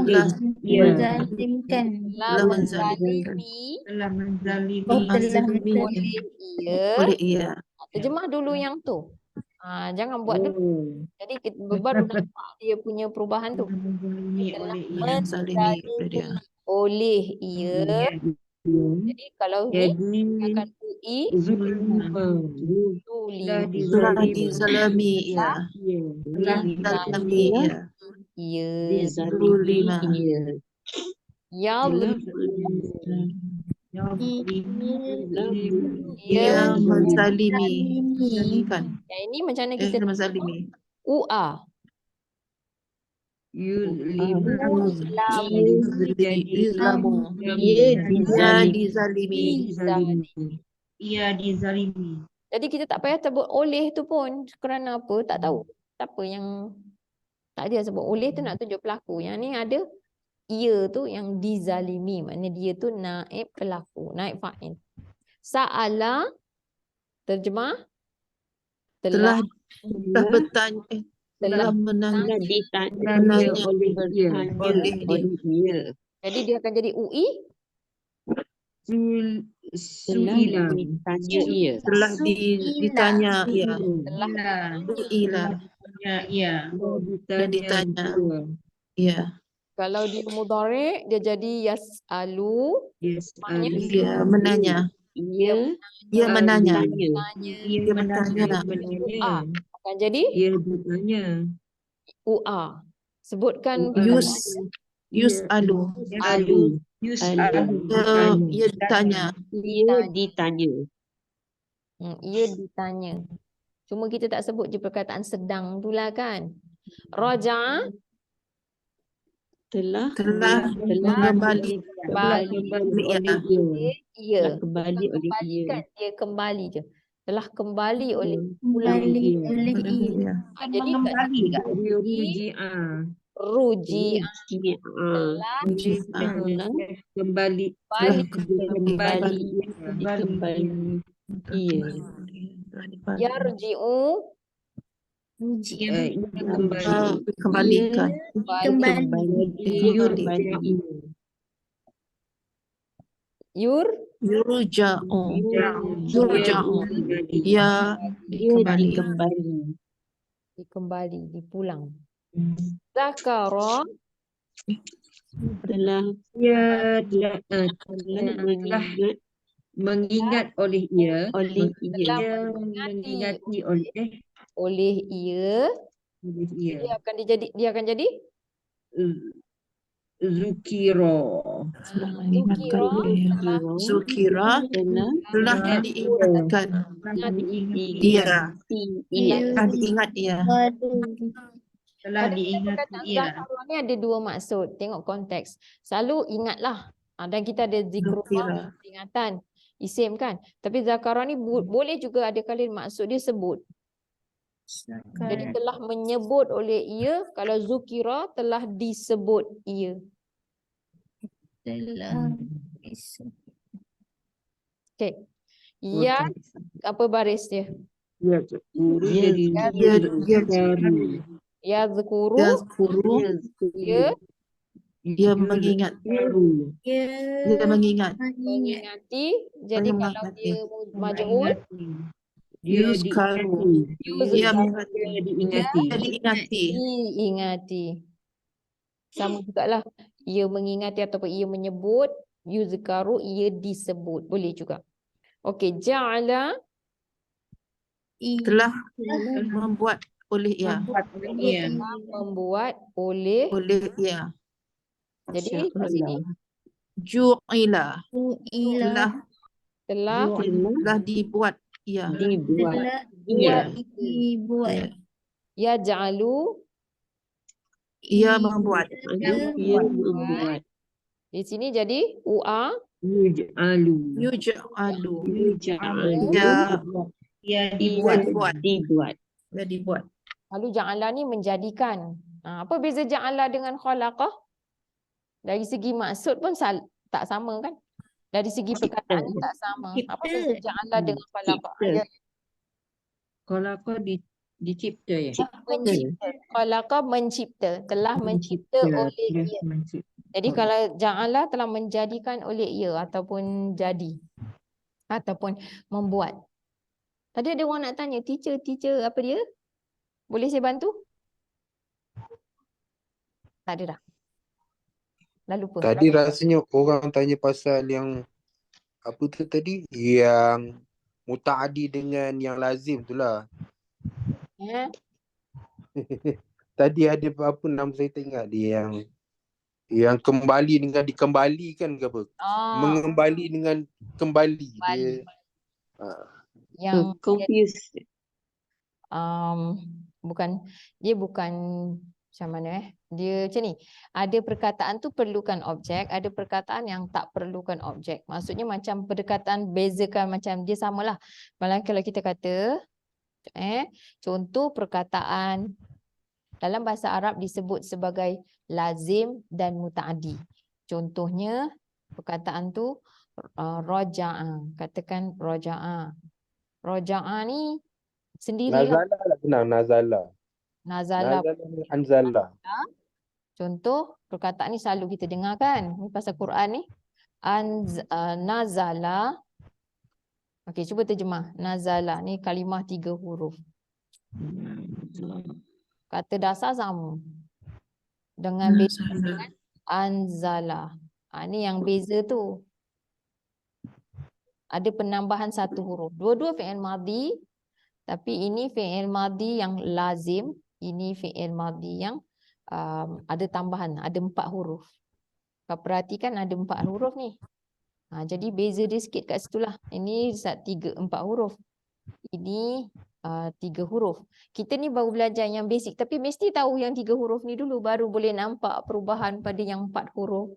Speaker 5: Menzalimkan.
Speaker 6: telah menzalimkan
Speaker 1: menzalimi
Speaker 4: Telah menzalimi.
Speaker 1: oleh ia.
Speaker 6: oleh ia.
Speaker 1: Terjemah dulu yang tu. Jangan buat dulu. Jadi kita baru nampak dia punya perubahan tu.
Speaker 4: Telah menzalimi
Speaker 1: Telah
Speaker 4: oleh ia.
Speaker 6: Menzalimi oleh dia.
Speaker 1: oleh ia. Jadi kalau ni
Speaker 2: Jadi
Speaker 1: akan UI
Speaker 2: zulima. Telah
Speaker 1: tuli
Speaker 6: Telah
Speaker 2: dizalimi.
Speaker 6: dizalimi ia.
Speaker 2: Telah
Speaker 6: Dizalimi ia.
Speaker 1: ia.
Speaker 5: Dizalimi ia.
Speaker 1: Ya
Speaker 2: Telah
Speaker 6: Ia menzalimi. Kan?
Speaker 1: yang ini macam mana kita
Speaker 6: Menzalimi.
Speaker 1: UA.
Speaker 2: yuzlimu.
Speaker 6: Islamu.
Speaker 5: Ia
Speaker 6: Ia
Speaker 5: dizalimi.
Speaker 6: dizalimi.
Speaker 4: Ia dizalimi.
Speaker 1: Jadi kita tak payah sebut oleh tu pun. Kerana apa? Tak tahu. Siapa yang tak ada sebut oleh tu nak tunjuk pelaku. Yang ni ada ia tu yang dizalimi. Maknanya dia tu naib pelaku. Naib fa'il. Sa'ala. Terjemah.
Speaker 6: Telah bertanya. Telah
Speaker 5: Telah
Speaker 6: menanya.
Speaker 5: ditanya oleh ia.
Speaker 6: Oleh dia.
Speaker 5: Oleh ia.
Speaker 1: Jadi dia akan jadi UI.
Speaker 5: Telah
Speaker 2: Suila.
Speaker 5: ditanya ia.
Speaker 6: Telah ditanya ia.
Speaker 4: Ia.
Speaker 6: Ia.
Speaker 4: Ia.
Speaker 6: Dan ditanya. Ia.
Speaker 1: Kalau dia mudhari' dia jadi yas'alu.
Speaker 2: Yes.
Speaker 6: Dia menanya.
Speaker 5: Ia
Speaker 6: Ia menanya.
Speaker 1: Tanya.
Speaker 6: Dia bertanya.
Speaker 1: UA. Akan jadi
Speaker 2: Ia bertanya.
Speaker 1: UA. Sebutkan
Speaker 6: Yus'alu.
Speaker 2: Alu.
Speaker 6: Ia ditanya.
Speaker 5: ia ditanya.
Speaker 1: Ia ditanya. Cuma kita tak sebut je perkataan sedang tu lah kan. Raja'a.
Speaker 5: Telah
Speaker 6: Mengembali.
Speaker 1: Ia.
Speaker 5: kembali oleh ia.
Speaker 1: Kembalikan dia kembali je. Telah kembali oleh
Speaker 6: Ia.
Speaker 1: jadi kat sini
Speaker 2: Ruji'a.
Speaker 1: ruji
Speaker 2: Kembali.
Speaker 1: kembali
Speaker 5: Kembali ia.
Speaker 1: yarji'u
Speaker 6: Kembalikan. Yurja'u. Ia
Speaker 1: dikembali dipulang. Zakara
Speaker 5: Telah
Speaker 2: mengingat oleh ia.
Speaker 5: oleh ia.
Speaker 2: Mengingati oleh
Speaker 1: ia
Speaker 2: ia.
Speaker 1: dia akan jadi
Speaker 2: Zukiro.
Speaker 6: Zukira telah diingatkan. Ia. Telah diingat ia.
Speaker 4: Telah diingati ia.
Speaker 1: Zakara ni ada dua maksud. Tengok konteks. Selalu ingatlah. Dan kita ada zikrullah, peringatan, isim kan. Tapi zakara ni boleh juga ada kali maksud dia sebut. Jadi telah menyebut oleh ia. Kalau zukira telah disebut ia. Okey. Ya, apa baris dia? Ya zukuru.
Speaker 6: Dia mengingat. Dia mengingat.
Speaker 1: Mengingati. Jadi kalau dia maj'ul,
Speaker 6: Yuzkaru. Dia
Speaker 2: diingati.
Speaker 1: diingati. Sama jugalah. Ia mengingati ataupun ia menyebut. Yuzkaru, ia disebut. Boleh juga. Okey, ja'ala.
Speaker 6: Telah membuat oleh ia.
Speaker 1: Membuat oleh
Speaker 6: ia.
Speaker 1: jadi kat sini
Speaker 6: Ju'ila.
Speaker 1: telah
Speaker 6: Telah dibuat Ya.
Speaker 5: Dibuat.
Speaker 4: Iya.
Speaker 1: Buat. Yaj'alu
Speaker 6: Ia membuat.
Speaker 5: Ia membuat.
Speaker 1: di sini jadi UA
Speaker 5: Yuj'alu.
Speaker 6: Yuj'alu.
Speaker 5: Yuj'alu.
Speaker 6: Ya.
Speaker 4: Ia
Speaker 6: Dibuat.
Speaker 4: dibuat.
Speaker 5: Dibuat.
Speaker 6: Ya dibuat.
Speaker 1: lalu ja'ala ni menjadikan. Apa beza ja'ala dengan khalaqah? Dari segi maksud pun tak sama kan? Dari segi perkataan tak sama. Apa beza ja'ala dengan khalaqah?
Speaker 5: Cipta.
Speaker 1: Ya,
Speaker 5: Kalau kau dicipta ya.
Speaker 1: mencipta. Khalaqa mencipta, telah mencipta oleh ia. Jadi kalau ja'ala telah menjadikan oleh ia ataupun jadi ataupun membuat. Tadi ada orang nak tanya, teacher apa dia? Boleh saya bantu? Tak ada dah. Dah lupa.
Speaker 3: Tadi rasanya orang tanya pasal yang apa tu tadi? Yang muta'adi dengan yang lazim tu lah. Tadi ada apa nama saya tak ingat dia yang kembali dengan dikembalikan ke apa? Mengembali dengan kembali. Dia
Speaker 1: Yang
Speaker 5: Confused.
Speaker 1: bukan macam mana dia macam ni, ada perkataan tu perlukan objek, ada perkataan yang tak perlukan objek. Maksudnya macam perkataan bezakan macam dia samalah. Malah kalau kita kata contoh perkataan dalam bahasa Arab disebut sebagai lazim dan mutaaddi. Contohnya perkataan tu raja'a, katakan raja'a. Raja'a ni sendiri lah.
Speaker 3: Nazala lah benar, Nazala.
Speaker 1: Nazala.
Speaker 3: Nazala Anzala.
Speaker 1: Contoh perkataan ni selalu kita dengar kan. Ni pasal Quran ni. Nazala. Okey, cuba terjemah. Nazala ni kalimah 3 huruf. Kata dasar sama. Dengan beza dengan anzala. Ni yang beza tu. Ada penambahan 1 huruf. Dua-dua fi'il madhi. Tapi ini fi'il madhi yang lazim. Ini fi'il madhi yang ada tambahan. Ada 4 huruf. Kau perhatikan ada 4 huruf ni. Jadi beza dia sikit kat situ lah. Ini 4 huruf. Ini 3 huruf. Kita ni baru belajar yang basic. Tapi mesti tahu yang 3 huruf ni dulu. Baru boleh nampak perubahan pada yang 4 huruf.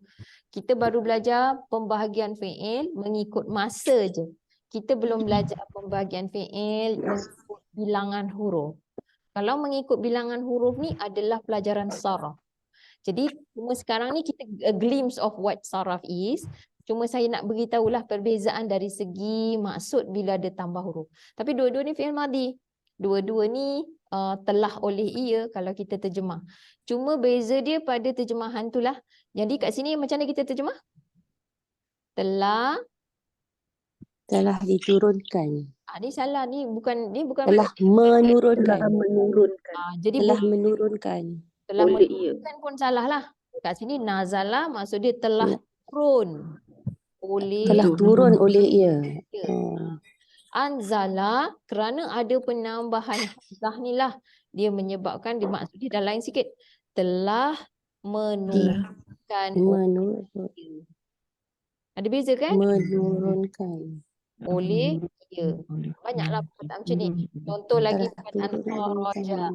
Speaker 1: Kita baru belajar pembahagian fi'il mengikut masa je. Kita belum belajar pembahagian fi'il mengikut bilangan huruf. Kalau mengikut bilangan huruf ni adalah pelajaran saraf. Jadi cuma sekarang ni kita a glimpse of what saraf is. Cuma saya nak beritahulah perbezaan dari segi maksud bila ada tambah huruf. Tapi dua-dua ni fi'il madhi. Dua-dua ni telah oleh ia kalau kita terjemah. Cuma beza dia pada terjemahan tu lah. Jadi kat sini macam mana kita terjemah? Telah
Speaker 5: diturunkan.
Speaker 1: Ni salah, ni bukan
Speaker 5: Telah menurunkan.
Speaker 1: jadi
Speaker 5: telah menurunkan.
Speaker 1: telah
Speaker 5: oleh ia.
Speaker 1: menurunkan pun salah lah. Kat sini nazala maksud dia telah turun oleh
Speaker 5: Telah turun oleh ia.
Speaker 1: Anzala kerana ada penambahan hamzah ni lah dia menyebabkan dia maksud dia dah lain sikit. Telah menurunkan ada beza kan?
Speaker 5: Menurunkan
Speaker 1: Oleh ia. Banyaklah perkataan macam ni. Contoh lagi perkataan kharaja.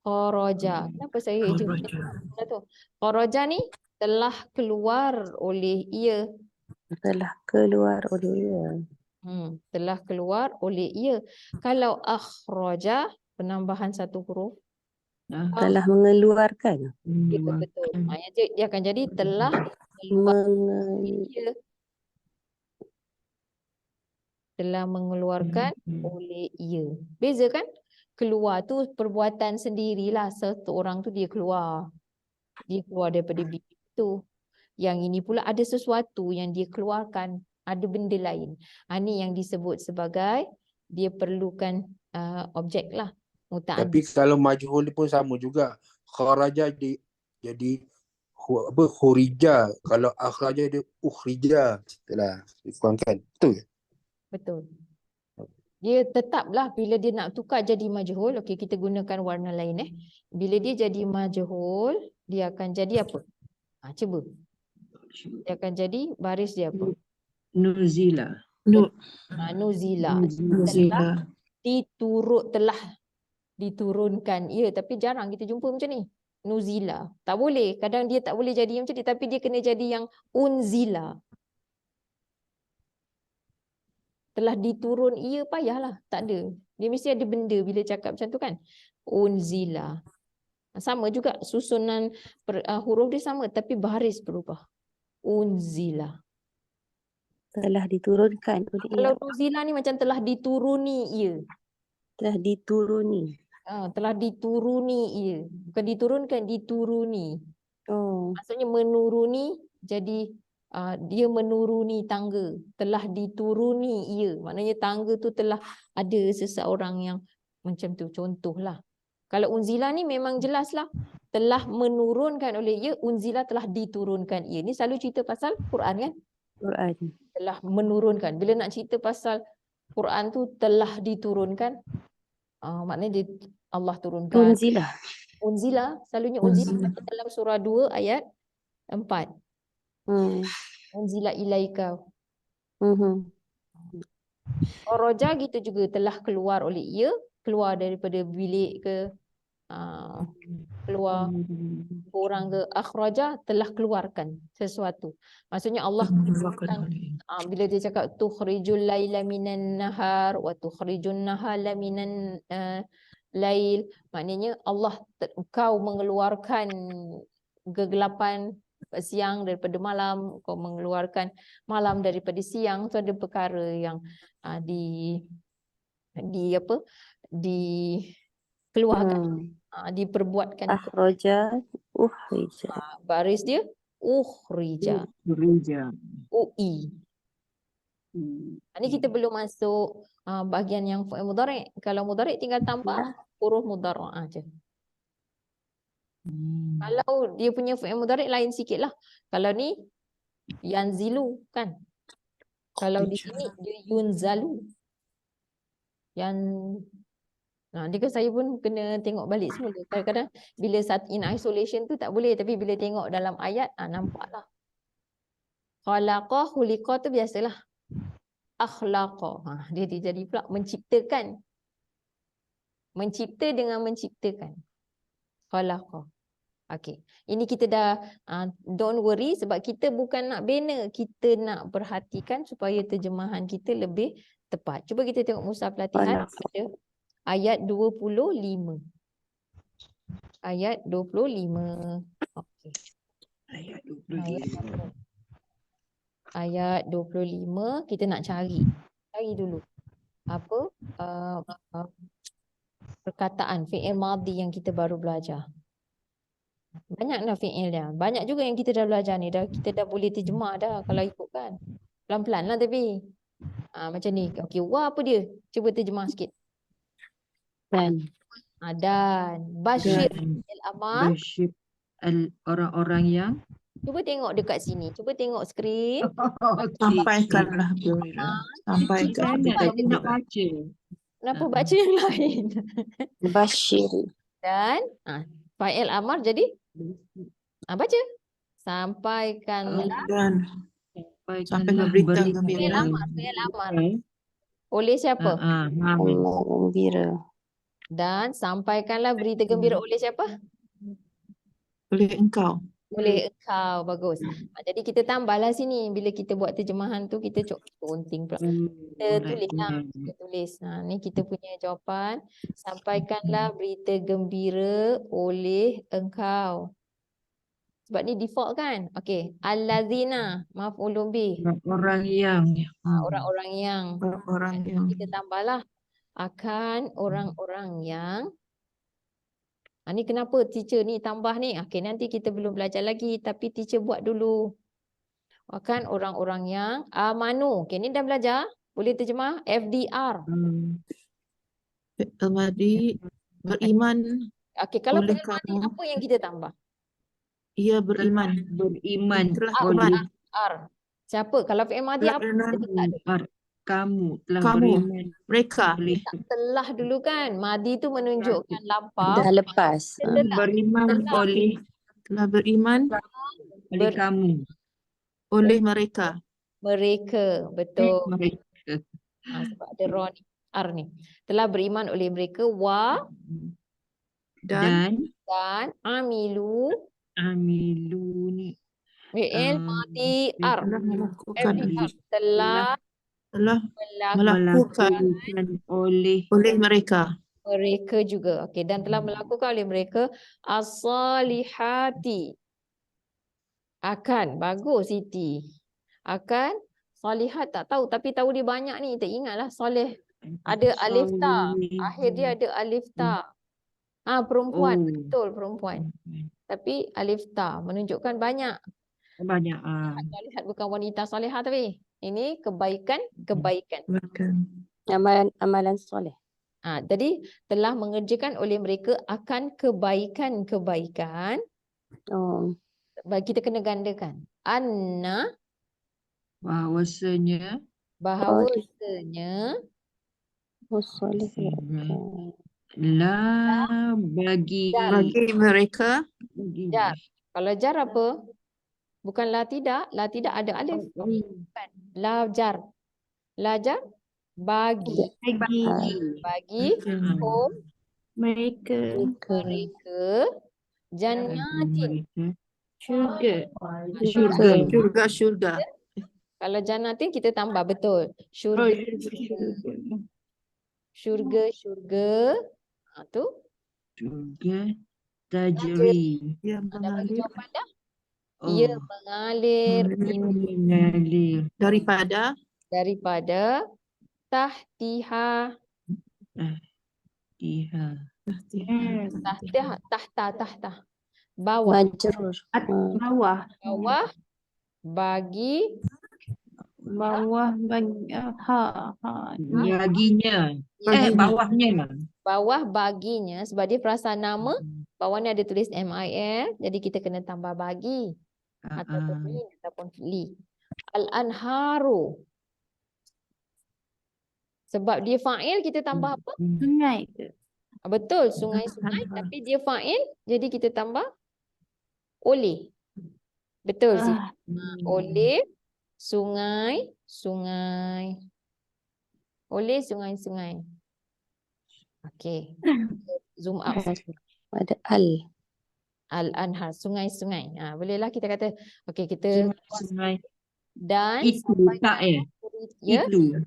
Speaker 1: Kharaja. Kenapa saya tu? Kharaja ni telah keluar oleh ia.
Speaker 5: Telah keluar oleh ia.
Speaker 1: Telah keluar oleh ia. Kalau akhraja penambahan 1 huruf.
Speaker 5: Telah mengeluarkan.
Speaker 1: Ya, betul. Dia akan jadi telah keluar ia. Telah mengeluarkan oleh ia. Beza kan? Keluar tu perbuatan sendirilah. Satu orang tu dia keluar. Dia keluar daripada bibir tu. Yang ini pula ada sesuatu yang dia keluarkan. Ada benda lain. Ini yang disebut sebagai dia perlukan objek lah.
Speaker 3: Tapi kalau majhul pun sama juga. Kharaja jadi khurija. Kalau akhraja dia ukhrija. Itulah. Dikurangkan. Betul?
Speaker 1: Betul. Dia tetaplah bila dia nak tukar jadi majhul. Okey, kita gunakan warna lain. Bila dia jadi majhul, dia akan jadi apa? Cuba. Dia akan jadi baris dia apa?
Speaker 5: Nuzila.
Speaker 6: Nu,
Speaker 1: Nuzila.
Speaker 6: Nuzila.
Speaker 1: Telah diturunkan. Ya, tapi jarang kita jumpa macam ni. Nuzila. Tak boleh. Kadang dia tak boleh jadi macam ni, tapi dia kena jadi yang unzila. Telah diturun, ia payahlah. Tak ada. Dia mesti ada benda bila cakap macam tu kan. Unzila. Sama juga susunan huruf dia sama, tapi baris berubah. Unzila.
Speaker 5: Telah diturunkan oleh ia.
Speaker 1: Kalau nuzila ni macam telah dituruni ia.
Speaker 5: Telah dituruni.
Speaker 1: Telah dituruni ia. Bukan diturunkan, dituruni.
Speaker 5: Oh,
Speaker 1: Maksudnya menuruni, jadi dia menuruni tangga. Telah dituruni ia. Maknanya tangga tu telah ada seseorang yang macam tu. Contohlah. Kalau unzila ni memang jelas lah. Telah menurunkan oleh ia. Unzila telah diturunkan ia. Ni selalu cerita pasal Quran kan?
Speaker 5: Quran.
Speaker 1: Telah menurunkan. Bila nak cerita pasal Quran tu telah diturunkan. Maknanya dia, Allah turunkan.
Speaker 5: Unzilah.
Speaker 1: Unzila. Selalunya unzila dalam surah 2 ayat 4. Unzila ilaika. Kharaja gitu juga, telah keluar oleh ia, keluar daripada bilik ke, keluar orang ke, akhraja telah keluarkan sesuatu. Maksudnya Allah keluarkan, bila dia cakap tukhrijul laila minan nahar wa tukhrijun nahala minan lail, maknanya Allah kau mengeluarkan kegelapan siang daripada malam, kau mengeluarkan malam daripada siang. Tu ada perkara yang dikeluarkan, diperbuatkan.
Speaker 5: Akhraja, ukhrija.
Speaker 1: Baris dia ukhrija. UI. Ini kita belum masuk bahagian yang fi'il mudhari'. Kalau mudhari' tinggal tambah huruf mudhara'ah aja. Kalau dia punya fi'il mudhari' lain sikit lah. Kalau ni yanzilu kan. Kalau di sini dia yunzalu. Dia kan saya pun kena tengok balik semula. Kadang-kadang bila in isolation tu tak boleh, tapi bila tengok dalam ayat nampaklah. Khalaqa, khuliqa tu biasalah. Akhlaqa. Dia jadi pula menciptakan. Mencipta dengan menciptakan. Khalaqa. Okey. Ini kita dah don't worry sebab kita bukan nak bina, kita nak perhatikan supaya terjemahan kita lebih tepat. Cuba kita tengok mushaf latihan pada ayat 25. Ayat 25. Okey. Ayat 25 kita nak cari. Cari dulu. Apa perkataan fi'il madhi yang kita baru belajar. Banyak dah fi'il dia. Banyak juga yang kita dah belajar ni. Kita dah boleh terjemah dah kalau ikutkan. Pelan-pelan lah tapi. Macam ni. Okey, wa apa dia? Cuba terjemah sikit.
Speaker 5: Dan.
Speaker 1: Dan. Bashir al-amar.
Speaker 2: Bashir orang-orang yang.
Speaker 1: Cuba tengok dekat sini. Cuba tengok skrin.
Speaker 6: Sampaikanlah Bira. Sampaikan.
Speaker 2: Nak baca.
Speaker 1: Kenapa baca yang lain?
Speaker 5: Bashir.
Speaker 1: Dan fa'il amar jadi baca. Sampaikanlah.
Speaker 6: Dan sampaikan berita gembira.
Speaker 1: Fi'il amar. Oleh siapa?
Speaker 5: Allah gembira.
Speaker 1: Dan sampaikanlah berita gembira oleh siapa?
Speaker 6: Oleh engkau.
Speaker 1: Oleh engkau. Bagus. Jadi kita tambahlah sini. Bila kita buat terjemahan tu kita counting pula. Kita tulis lah. Kita tulis. Ni kita punya jawapan. Sampaikanlah berita gembira oleh engkau. Sebab ni default kan? Okey. Allazina. Maf'ulun bih.
Speaker 2: Orang yang.
Speaker 1: Orang-orang yang.
Speaker 6: Orang yang.
Speaker 1: Kita tambahlah. Akan orang-orang yang. Ni kenapa teacher ni tambah ni? Okey, nanti kita belum belajar lagi. Tapi teacher buat dulu. Akan orang-orang yang amanu. Okey, ni dah belajar. Boleh terjemah FDR.
Speaker 6: Al-Madi beriman.
Speaker 1: Okey, kalau
Speaker 6: oleh
Speaker 1: fi'il
Speaker 6: kamu.
Speaker 1: apa yang kita tambah?
Speaker 6: Ia beriman.
Speaker 2: Beriman.
Speaker 6: Telah
Speaker 2: oleh
Speaker 6: beriman.
Speaker 1: R. Siapa? Kalau fi'il madi apa?
Speaker 2: Kamu telah
Speaker 6: Kamu.
Speaker 2: beriman.
Speaker 6: Mereka.
Speaker 2: Oleh
Speaker 1: Telah dulu kan. Madi tu menunjukkan lampau.
Speaker 5: Dah lepas.
Speaker 2: beriman oleh
Speaker 6: Telah beriman
Speaker 2: kamu.
Speaker 6: oleh mereka.
Speaker 1: Mereka. Betul.
Speaker 2: Mereka.
Speaker 1: Sebab ada ra ni, ar ni. Telah beriman oleh mereka
Speaker 6: Dan
Speaker 1: dan amilu
Speaker 2: Amiluni.
Speaker 1: fi'il madi ar.
Speaker 6: telah melakukan
Speaker 1: Every verb telah
Speaker 6: telah
Speaker 1: melakukan
Speaker 6: melakukan
Speaker 2: oleh
Speaker 6: oleh mereka
Speaker 1: mereka juga. Okey, dan telah melakukan oleh mereka as-salihati. Akan bagus Siti. Akan salihat tak tahu tapi tahu dia banyak ni. Kita ingatlah soleh. Ada alif ta. Akhir dia ada alif ta. Perempuan.
Speaker 2: Oh.
Speaker 1: Betul perempuan. Tapi alif ta menunjukkan banyak.
Speaker 2: Banyak.
Speaker 1: Salihat bukan wanita salihah tapi ini kebaikan.
Speaker 5: Amalan soleh.
Speaker 1: Jadi telah mengerjakan oleh mereka akan kebaikan-kebaikan.
Speaker 5: Oh,
Speaker 1: Kita kena gandakan. Anna
Speaker 2: Bahawasanya
Speaker 1: bahawasanya
Speaker 5: soleh.
Speaker 2: lah bagi
Speaker 6: mereka
Speaker 1: jar. Kalau jar apa? Bukan la tidak ada alif. Bukan. La jar. La jar bagi hum
Speaker 4: Mereka
Speaker 1: mereka jannatin.
Speaker 4: syurga.
Speaker 6: syurga.
Speaker 1: Kalau jannatin kita tambah betul. Syurga. Tu
Speaker 2: juga tajri.
Speaker 1: dapat jawapan dah.
Speaker 2: Oh.
Speaker 1: Ia mengalir
Speaker 2: Mengalir
Speaker 6: Daripada
Speaker 1: daripada tahtiha tahta bawah
Speaker 5: Majrur.
Speaker 4: Bawah.
Speaker 1: bagi
Speaker 2: baginya. Bawahnya lah.
Speaker 1: bawah baginya sebab dia perasaan nama bawah ni ada tulis MIL jadi kita kena tambah bagi ataupun min ataupun li. Al-anharu sebab dia fa'il kita tambah apa?
Speaker 4: Sungai ke?
Speaker 1: Betul sungai-sungai tapi dia fa'il jadi kita tambah oleh. Betul sih. Oleh sungai. Oleh sungai-sungai. Okey. Zoom out.
Speaker 5: Ada al.
Speaker 1: Al-anhar sungai-sungai. Bolehlah kita kata okey kita
Speaker 2: Sungai.
Speaker 1: dan
Speaker 2: Itu tak
Speaker 1: ya
Speaker 2: Itu.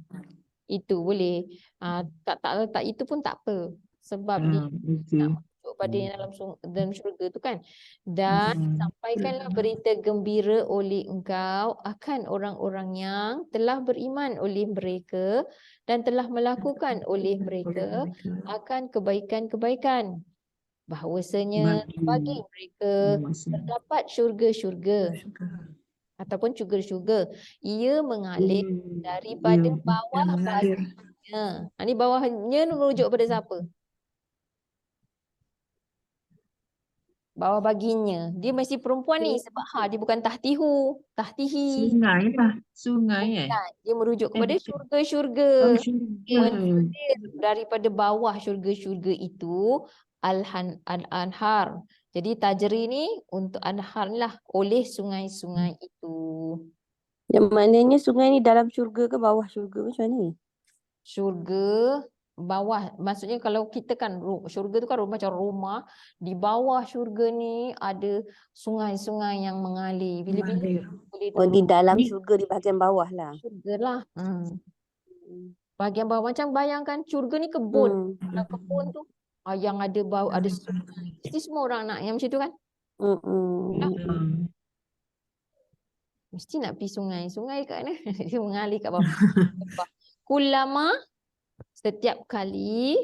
Speaker 1: itu boleh. Tak letak itu pun tak apa sebab dia nak masuk pada yang dalam syurga tu kan. Dan sampaikanlah berita gembira oleh engkau akan orang-orang yang telah beriman oleh mereka dan telah melakukan oleh mereka akan kebaikan-kebaikan. Bahawasanya bagi mereka terdapat syurga-syurga ataupun syurga-syurga. Ia mengalir daripada bawah baginya. Ini bawahnya merujuk pada siapa? Bawah baginya. Dia mesti perempuan ni sebab dia bukan tahtihu, tahtihi.
Speaker 2: Sungai lah. Sungai
Speaker 1: Dia merujuk kepada syurga-syurga.
Speaker 2: syurga.
Speaker 1: Mengalir daripada bawah syurga-syurga itu al-anhar. Jadi tajri ni untuk anhar lah oleh sungai-sungai itu.
Speaker 5: Yang maknanya sungai ni dalam syurga ke bawah syurga macam mana ni?
Speaker 1: Syurga bawah, maksudnya kalau kita kan syurga tu kan macam rumah, di bawah syurga ni ada sungai-sungai yang mengalir. Bila-bila boleh
Speaker 5: Di dalam syurga di bahagian bawah lah.
Speaker 1: syurga lah. Bahagian bawah macam bayangkan syurga ni kebun. Kalau kebun tu yang ada bau ada sungai. Mesti semua orang nak yang macam tu kan? Mesti nak pergi sungai. Sungai kat mana? Dia mengalir kat bawah. Kulama setiap kali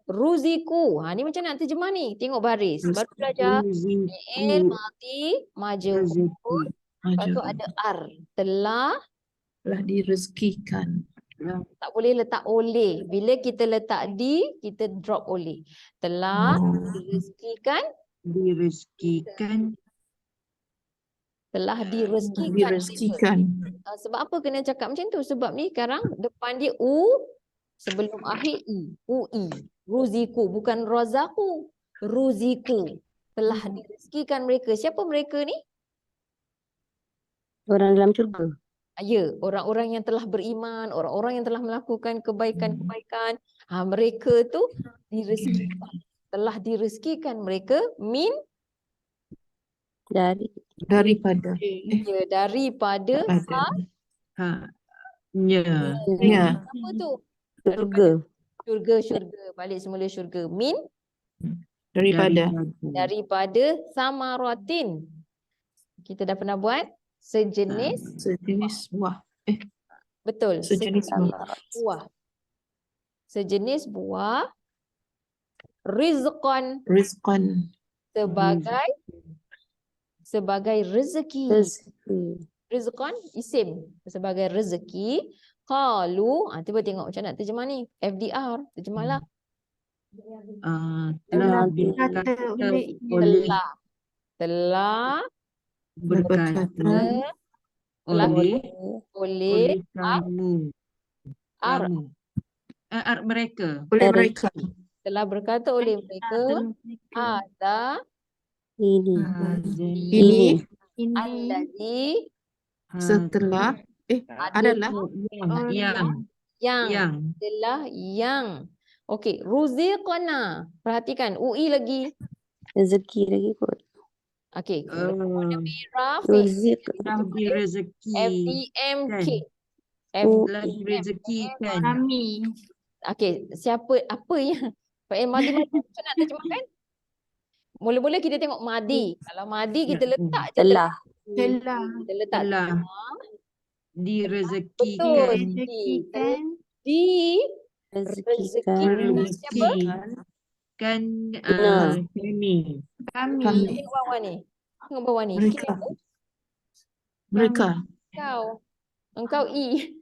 Speaker 1: ruziku. Ni macam nak terjemah ni. Tengok baris. Baru belajar. Fi'il madi majhul. Lepas tu ada ar. Telah
Speaker 6: direzekikan.
Speaker 1: tak boleh letak oleh. Bila kita letak di, kita drop oleh. Telah
Speaker 2: Direzekikan.
Speaker 1: Telah direzekikan. Sebab apa kena cakap macam tu? Sebab ni sekarang depan dia sebelum akhir ui. Ruziku bukan razaku. Ruziku. Telah direzekikan mereka. Siapa mereka ni?
Speaker 5: Orang dalam syurga.
Speaker 1: Ya, orang-orang yang telah beriman, orang-orang yang telah melakukan kebaikan-kebaikan, mereka tu direzekikan. Telah direzekikan mereka
Speaker 5: Dari
Speaker 6: Daripada.
Speaker 1: ya, daripada
Speaker 6: Ada.
Speaker 2: Ha. Nya.
Speaker 6: Ya.
Speaker 1: apa tu?
Speaker 5: surga.
Speaker 1: Syurga, balik semula syurga.
Speaker 6: Daripada.
Speaker 1: Daripada samaratin. Kita dah pernah buat sejenis,
Speaker 6: Sejenis buah.
Speaker 1: betul,
Speaker 6: Sejenis buah.
Speaker 1: buah. Sejenis buah, rizqan
Speaker 6: Rizqan.
Speaker 1: sebagai rezeki.
Speaker 5: Rezeki.
Speaker 1: Rizqan isim sebagai rezeki. Qalu, cuba tengok macam nak terjemah ni. FDR, terjemahlah.
Speaker 2: Telah
Speaker 4: Berkata
Speaker 1: Telah
Speaker 2: berkata
Speaker 1: oleh
Speaker 2: oleh kamu mereka
Speaker 6: Oleh mereka.
Speaker 1: telah berkata oleh mereka ada
Speaker 5: Ini.
Speaker 6: Ini
Speaker 1: alladhi
Speaker 6: setelah adalah
Speaker 1: yang adalah yang. Okey, ruziqna. Perhatikan UI lagi.
Speaker 5: Rezeki lagi kot.
Speaker 1: Okey, merah
Speaker 5: Ruzik.
Speaker 2: telah direzeki
Speaker 1: FDMK.
Speaker 2: telah direzekikan
Speaker 4: kami.
Speaker 1: Okey, siapa apa yang Fa'il Madi macam nak terjemahkan? Mula-mula kita tengok Madi. Kalau Madi kita letak je
Speaker 5: Telah.
Speaker 4: Telah
Speaker 1: kita letak
Speaker 2: telah
Speaker 1: betul.
Speaker 2: direzekikan
Speaker 4: rezekikan
Speaker 5: Rezekikan.
Speaker 2: kan kami
Speaker 4: kami.
Speaker 1: Tengok bawah ni. Tengok bawah ni.
Speaker 6: Mereka.
Speaker 1: K tu
Speaker 6: Mereka.
Speaker 1: Engkau I.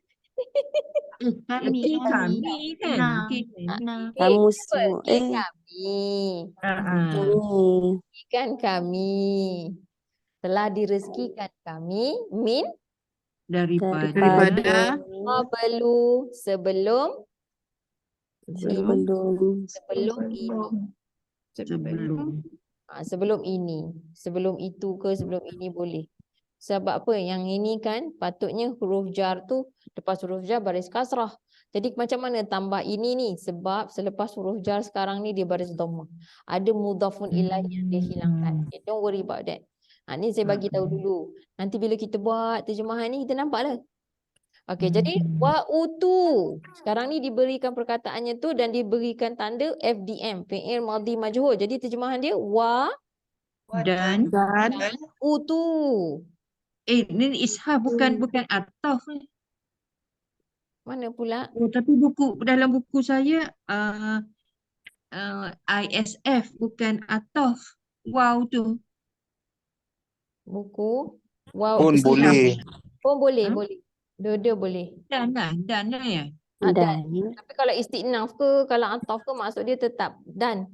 Speaker 4: Kami.
Speaker 2: kami kan
Speaker 4: Nah.
Speaker 2: okey
Speaker 4: Nah.
Speaker 5: Kamu
Speaker 1: K
Speaker 5: semua.
Speaker 1: kami.
Speaker 5: Kami.
Speaker 1: Rezekikan kami. Telah direzekikan kami
Speaker 2: daripada
Speaker 1: qablu sebelum
Speaker 5: Sebelum.
Speaker 1: ini.
Speaker 2: sebelum
Speaker 1: Sebelum ini. Sebelum itu ke sebelum ini boleh. Sebab apa? Yang ini kan patutnya huruf jar tu lepas huruf jar baris kasrah. Jadi macam mana tambah ini ni? Sebab selepas huruf jar sekarang ni dia baris dhammah. Ada mudhafun ilaih yang dia hilangkan. Okay, don't worry about that. Ni saya bagi tahu dulu. Nanti bila kita buat terjemahan ni kita nampaklah. Okey, jadi wa utu. Sekarang ni diberikan perkataannya tu dan diberikan tanda FDM, fi'il madhi majhul. Jadi terjemahan dia wa
Speaker 2: dan
Speaker 1: utu.
Speaker 2: ni ishah bukan ataf
Speaker 1: Mana pula?
Speaker 2: tapi dalam buku saya ISF bukan ataf wow tu
Speaker 1: Buku. Wow.
Speaker 3: Pun boleh.
Speaker 1: Pun boleh, boleh. Dua-dua boleh.
Speaker 2: dan ya
Speaker 1: Dan. Tapi kalau istinaf ke, kalau ataf ke maksud dia tetap dan.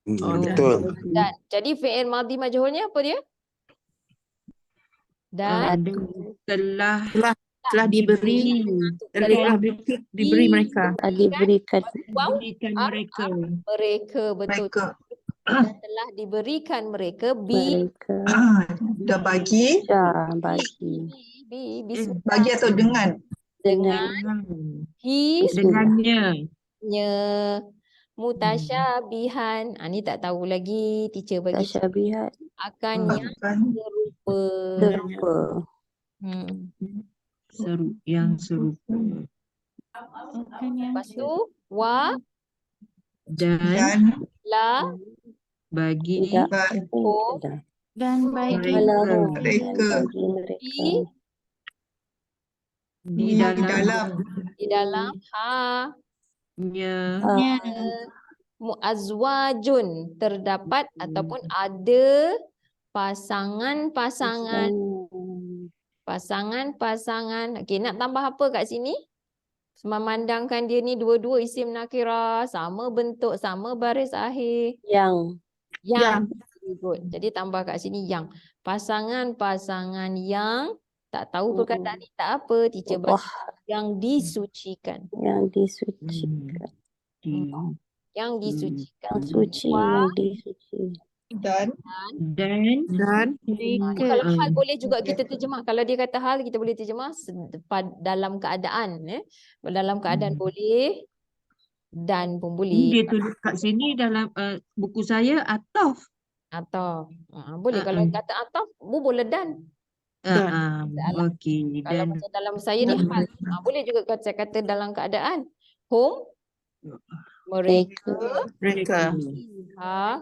Speaker 3: Betul.
Speaker 1: Dan. Jadi fi'il madhi majhulnya apa dia? Dan
Speaker 6: Telah diberi mereka.
Speaker 5: Diberikan.
Speaker 2: mereka
Speaker 1: betul.
Speaker 6: Mereka.
Speaker 1: Dan telah diberikan mereka
Speaker 5: Mereka.
Speaker 6: Dah bagi.
Speaker 5: Bagi.
Speaker 6: Bagi atau dengan.
Speaker 2: dengannya
Speaker 1: mutasyabihan. Ni tak tahu lagi, teacher bagi
Speaker 5: Tasyabihat.
Speaker 1: akan yang
Speaker 5: Serupa.
Speaker 2: yang serupa
Speaker 1: Lepas tu wa
Speaker 2: dan
Speaker 1: la
Speaker 2: bagi
Speaker 4: Dan bagi
Speaker 6: Mereka.
Speaker 2: di
Speaker 6: dalam
Speaker 1: muazwajun terdapat ataupun ada pasangan-pasangan. Okey, nak tambah apa kat sini? Memandangkan dia ni dua-dua isim nakirah, sama bentuk, sama baris akhir.
Speaker 5: Yang.
Speaker 1: Very good. Jadi tambah kat sini yang. Pasangan-pasangan yang tak tahu perkataan ni tak apa, teacher bagi yang disucikan.
Speaker 5: Yang disucikan.
Speaker 1: Yang disucikan.
Speaker 5: Yang suci. Yang disuci.
Speaker 6: Dan
Speaker 2: Dan
Speaker 1: Kalau hal
Speaker 2: uh,
Speaker 1: boleh juga kita terjemah. Kalau dia kata hal, kita boleh terjemah dalam keadaan. Dalam keadaan boleh dan pun
Speaker 2: ni
Speaker 1: boleh.
Speaker 2: dia tulis kat sini dalam buku saya atau
Speaker 1: Atau boleh kalau kata atau boleh dan. Masalah.
Speaker 2: okey
Speaker 1: Kalau
Speaker 2: dan
Speaker 1: macam dalam saya ni hal. Boleh juga kata dalam keadaan. Home. Mereka.
Speaker 4: Mereka.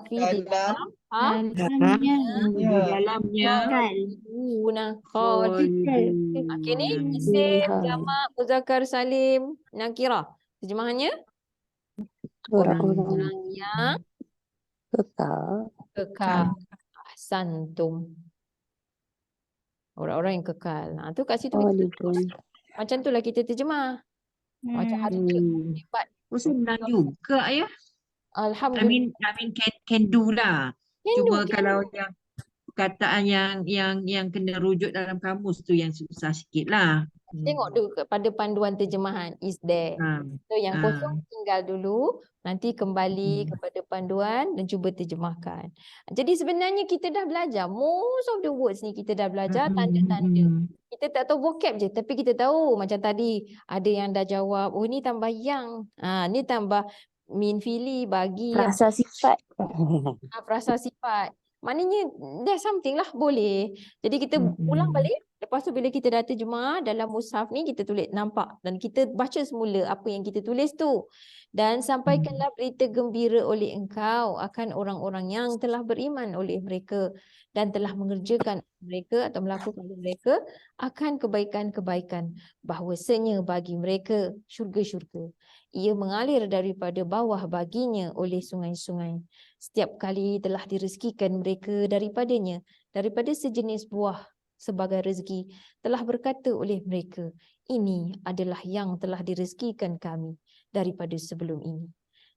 Speaker 1: Fi di
Speaker 6: dalam
Speaker 4: Dalamnya.
Speaker 2: di dalamnya
Speaker 1: Okey ni isim
Speaker 5: Fiha.
Speaker 1: jamak muzakkar salim nakirah. Terjemahannya
Speaker 5: Orang-orang
Speaker 1: yang
Speaker 5: kekal.
Speaker 1: kekal. Ahsantum. Orang-orang yang kekal. Tu kat situ
Speaker 5: Khalidun.
Speaker 1: macam itulah kita terjemah. Macam hari ni hebat.
Speaker 2: senang juga ya.
Speaker 1: Alhamdulillah.
Speaker 2: I mean can do lah. Cuma
Speaker 1: Can
Speaker 2: kalau yang perkataan yang kena rujuk dalam kamus tu yang susah sikit lah.
Speaker 1: Tengok dulu pada panduan terjemahan is there. So yang kosong tinggal dulu, nanti kembali kepada panduan dan cuba terjemahkan. Jadi sebenarnya kita dah belajar most of the words ni, kita dah belajar tanda-tanda. Kita tak tahu vocab je, tapi kita tahu macam tadi ada yang dah jawab, oh ni tambah yang, ni tambah min fili bagi yang
Speaker 5: Rasa sifat.
Speaker 1: frasa sifat. Maknanya there's something lah boleh. Jadi kita ulang balik. Lepas tu bila kita dah terjemah dalam mushaf ni kita tulis nampak dan kita baca semula apa yang kita tulis tu. Dan sampaikanlah berita gembira oleh engkau akan orang-orang yang telah beriman oleh mereka dan telah mengerjakan mereka atau melakukan oleh mereka akan kebaikan-kebaikan, bahwasanya bagi mereka syurga-syurga. Ia mengalir daripada bawah baginya oleh sungai-sungai. Setiap kali telah direzekikan mereka daripadanya, daripada sejenis buah sebagai rezeki, telah berkata oleh mereka, ini adalah yang telah direzekikan kami daripada sebelum ini.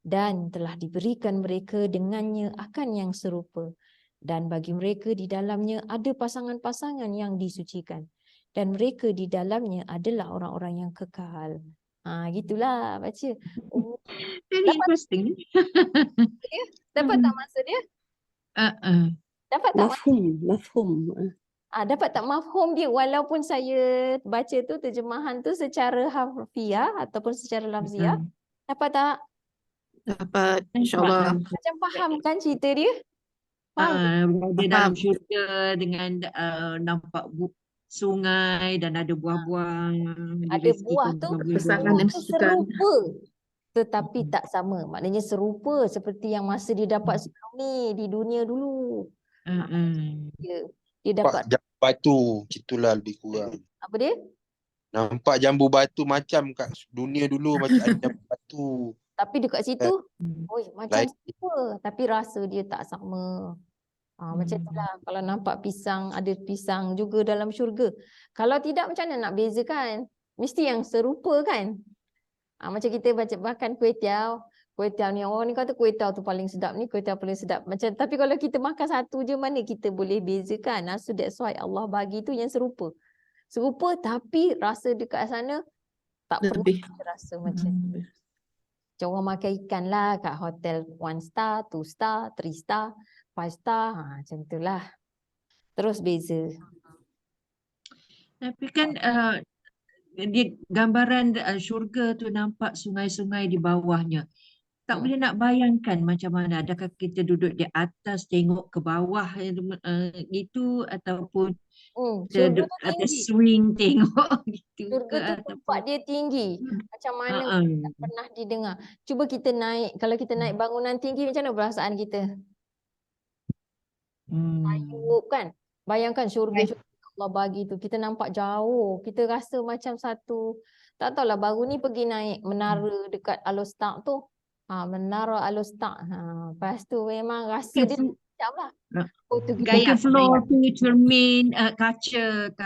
Speaker 1: Dan telah diberikan mereka dengannya akan yang serupa. Dan bagi mereka di dalamnya ada pasangan-pasangan yang disucikan. Dan mereka di dalamnya adalah orang-orang yang kekal. Gitulah baca.
Speaker 2: Very
Speaker 1: Dapat
Speaker 2: interesting.
Speaker 1: dapat tak maksud dia? Dapat tak
Speaker 5: Mafhum.
Speaker 1: dapat tak mafhum dia walaupun saya baca tu terjemahan tu secara harfiah ataupun secara lafziah. Dapat tak?
Speaker 4: Dapat. InsyaAllah.
Speaker 1: Macam faham kan cerita dia? Faham?
Speaker 2: Berada dalam syurga dengan nampak sungai dan ada buah-buah.
Speaker 1: Ada buah tu,
Speaker 4: Pasangan
Speaker 1: buah
Speaker 4: yang
Speaker 1: tu
Speaker 4: disucikan.
Speaker 1: serupa tetapi tak sama. Maknanya serupa seperti yang masa dia dapat sebelum ni di dunia dulu. Dia dapat
Speaker 3: Nampak jambu batu, itulah lebih kurang.
Speaker 1: apa dia?
Speaker 3: Nampak jambu batu macam kat dunia dulu macam ada jambu batu.
Speaker 1: Tapi dekat situ, macam
Speaker 3: Lain.
Speaker 1: sama tapi rasa dia tak sama. Macam itulah kalau nampak pisang, ada pisang juga dalam syurga. Kalau tidak macam mana nak bezakan? Mesti yang serupa kan? Macam kita baca makan kuih tiaw ni orang ni kata kuih tiaw tu paling sedap, ni kuih tiaw paling sedap. Macam tapi kalau kita makan satu je mana kita boleh bezakan? So that's why Allah bagi tu yang serupa. Serupa tapi rasa dekat sana tak pernah
Speaker 4: Lebih.
Speaker 1: kita rasa macam tu. Macam orang makan ikan lah kat hotel 1 star, 2 star, 3 star, 5 star, macam itulah. Terus beza.
Speaker 2: Tapi kan dia gambaran syurga tu nampak sungai-sungai di bawahnya. Tak boleh nak bayangkan macam mana. Adakah kita duduk di atas tengok ke bawah gitu ataupun
Speaker 1: Syurga tu
Speaker 2: ada
Speaker 1: tinggi.
Speaker 2: swing tengok gitu
Speaker 1: Syurga tu tempat dia tinggi. Macam mana tak pernah didengar. Cuba kita naik, kalau kita naik bangunan tinggi macam mana perasaan kita? Ayup kan? Bayangkan syurga Allah bagi tu. Kita nampak jauh. Kita rasa macam satu, tak tahulah baru ni pergi naik menara dekat Alostak tu. Menara Alostak. Lepas tu memang rasa dia macam lah.
Speaker 2: Gaya floor tu cermin kaca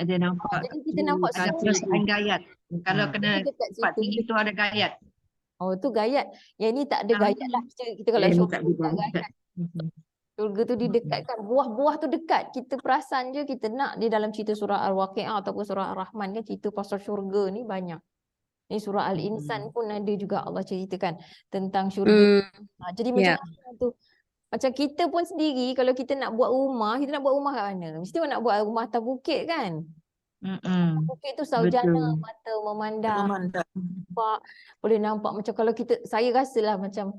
Speaker 2: ada nampak.
Speaker 1: Jadi kita nampak
Speaker 2: kaca selain gayat. Kalau kena tempat tinggi tu ada gayat.
Speaker 1: Tu gayat. Yang ni tak ada gayat lah. Kita kalau syurga tak gayat. Syurga tu didekatkan, buah-buah tu dekat. Kita perasan je kita nak di dalam cerita surah Al-Waqi'ah ataupun surah Ar-Rahman kan cerita pasal syurga ni banyak. Ni surah Al-Insan pun ada juga Allah ceritakan tentang syurga. Jadi macam mana tu? Macam kita pun sendiri kalau kita nak buat rumah, kita nak buat rumah kat mana? Mesti nak buat rumah atas bukit kan? Bukit tu sarjana,
Speaker 2: Betul.
Speaker 1: mata memandang,
Speaker 4: Memandang.
Speaker 1: nampak, boleh nampak macam kalau kita, saya rasalah macam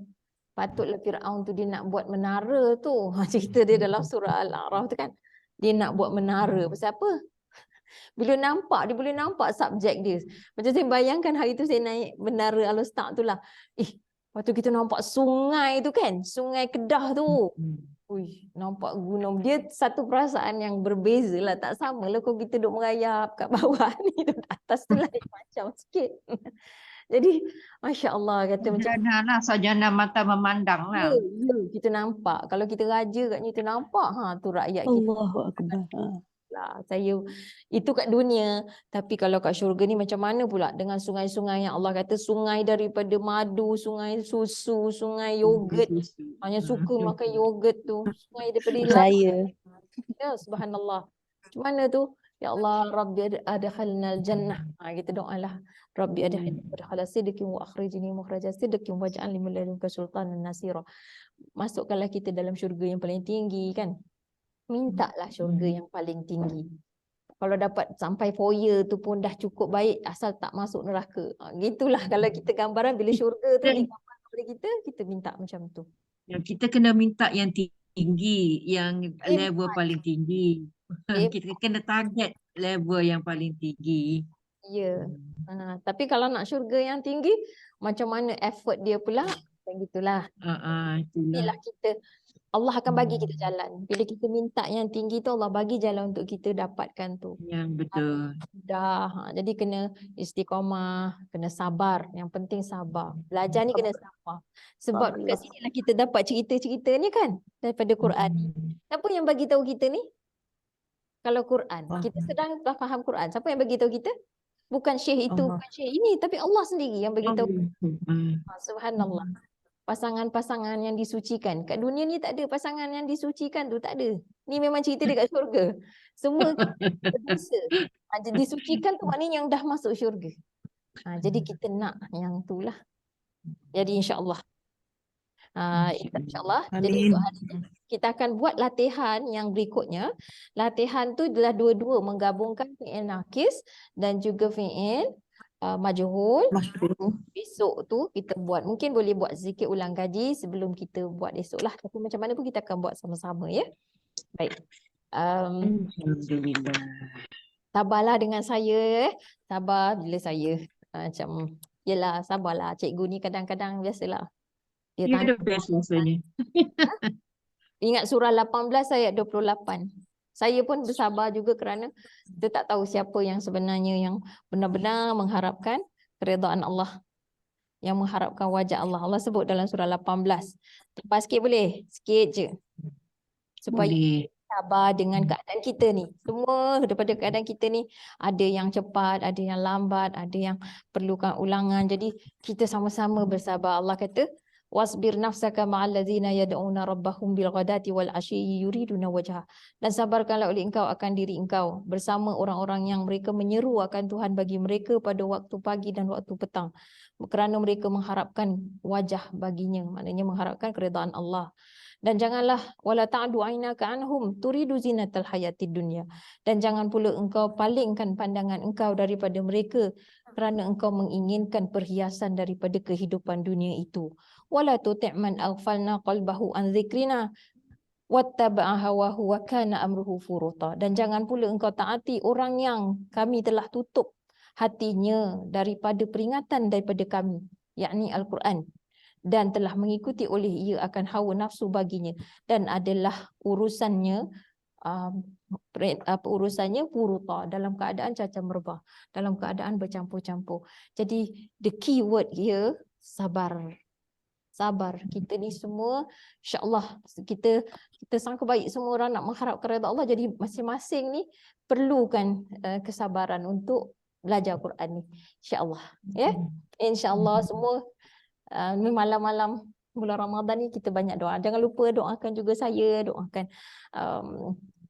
Speaker 1: patutlah Firaun tu dia nak buat menara tu. Cerita dia dalam surah Al-A'raf tu kan. Dia nak buat menara. Pasal apa? Bila nampak, dia boleh nampak subjek dia. Macam saya bayangkan hari tu saya naik menara Al-Ustaz tu lah. Lepas tu kita nampak sungai tu kan. Sungai Kedah tu. Ui, nampak gunung. Dia satu perasaan yang berbeza lah. Tak sama lah kalau kita duduk merayap kat bawah ni. Duduk atas tu lain macam sikit. Jadi, Masya Allah kata macam
Speaker 2: Sarjana lah, sarjana mata memandang lah.
Speaker 1: ya, kita nampak. Kalau kita raja katnya kita nampak. Tu rakyat kita.
Speaker 5: Allahu Akbar.
Speaker 1: Lah, saya itu kat dunia, tapi kalau kat syurga ni macam mana pula dengan sungai-sungai yang Allah kata sungai daripada madu, sungai susu, sungai yogurt. Hanya suka makan yogurt tu. Sungai daripada
Speaker 5: Saya.
Speaker 1: ya, subhanallah. Macam mana tu? Ya Allah, Rabbi adkhalnal jannah. Kita doalah. Rabbi adkhala sidqin wa akhrijni mukhraja sidqin waj'al li min ladunka sultanan nasira. Masukkanlah kita dalam syurga yang paling tinggi kan. Mintalah syurga yang paling tinggi. Kalau dapat sampai foyer tu pun dah cukup baik asal tak masuk neraka. Gitulah kalau kita gambaran bila syurga tu digambarkan kepada kita minta macam tu.
Speaker 2: Ya, kita kena minta yang tinggi, yang level paling tinggi. Kita kena target level yang paling tinggi.
Speaker 1: Ya. Tapi kalau nak syurga yang tinggi, macam mana effort dia pula? Macam gitulah.
Speaker 2: Itulah.
Speaker 1: Inilah kita, Allah akan bagi kita jalan. Bila kita minta yang tinggi tu, Allah bagi jalan untuk kita dapatkan tu.
Speaker 2: Yang betul.
Speaker 1: Jadi kena istiqamah, kena sabar. Yang penting sabar. Belajar ni kena sabar. Sebab kat sini lah kita dapat cerita-cerita ni kan daripada Quran ni. Siapa yang bagi tahu kita ni? Kalau Quran, kita sedang dah faham Quran. Siapa yang bagi tahu kita? Bukan syekh itu, bukan syekh ini, tapi Allah sendiri yang bagi tahu. Subhanallah. Pasangan-pasangan yang disucikan. Kat dunia ni tak ada pasangan yang disucikan tu, tak ada. Ni memang cerita dekat syurga. Semua berdosa. Disucikan tu maknanya yang dah masuk syurga. Jadi kita nak yang itulah. Jadi insya-Allah. InsyaAllah. Jadi untuk hari ini kita akan buat latihan yang berikutnya. Latihan tu adalah dua-dua menggabungkan fi'il nakis dan juga fi'il majhul. Besok tu kita buat. Mungkin boleh buat sedikit ulang kaji sebelum kita buat esok lah. Tapi macam mana pun kita akan buat sama-sama ya. Baik.
Speaker 2: Alhamdulillah.
Speaker 1: Sabarlah dengan saya. Sabar bila saya macam yelah sabarlah. Cikgu ni kadang-kadang biasalah. Dia
Speaker 2: Dia
Speaker 1: tanya.
Speaker 2: the best rasanya.
Speaker 1: Ingat surah 18 ayat 28. Saya pun bersabar juga kerana kita tak tahu siapa yang sebenarnya yang benar-benar mengharapkan keredaan Allah. Yang mengharapkan wajah Allah. Allah sebut dalam surah 18. Lepas sikit boleh? Sikit je. Supaya
Speaker 2: Boleh.
Speaker 1: sabar dengan keadaan kita ni. Semua daripada keadaan kita ni ada yang cepat, ada yang lambat, ada yang perlukan ulangan. Jadi kita sama-sama bersabar. Allah kata wasbir nafsaka ma'al ladzina yad'una rabbahum bil ghadati wal ashyi yuriduna wajha. Dan sabarkanlah oleh engkau akan diri engkau bersama orang-orang yang mereka menyeru akan Tuhan bagi mereka pada waktu pagi dan waktu petang. Kerana mereka mengharapkan wajah baginya, maknanya mengharapkan keredaan Allah. Dan janganlah wala ta'du ainaka anhum turidu zinatal hayatid dunya. Dan jangan pula engkau palingkan pandangan engkau daripada mereka kerana engkau menginginkan perhiasan daripada kehidupan dunia itu. Wala tuti' man aghfalna qalbahu an dzikrina wattaba'a hawahu wa kana amruhu furuta. Dan jangan pula engkau taati orang yang kami telah tutup hatinya daripada peringatan daripada kami, yakni Al-Quran, dan telah mengikuti oleh ia akan hawa nafsu baginya, dan adalah urusannya urusannya furuta, dalam keadaan cacat merbah, dalam keadaan bercampur-campur. Jadi the key word here sabar. Sabar. Kita ni semua insya-Allah kita sangka baik semua orang nak mengharap keredaan Allah, jadi masing-masing ni perlukan kesabaran untuk belajar Quran ni. Insya-Allah ya. Insya-Allah semua ni malam-malam bulan Ramadan ni kita banyak doa. Jangan lupa doakan juga saya, doakan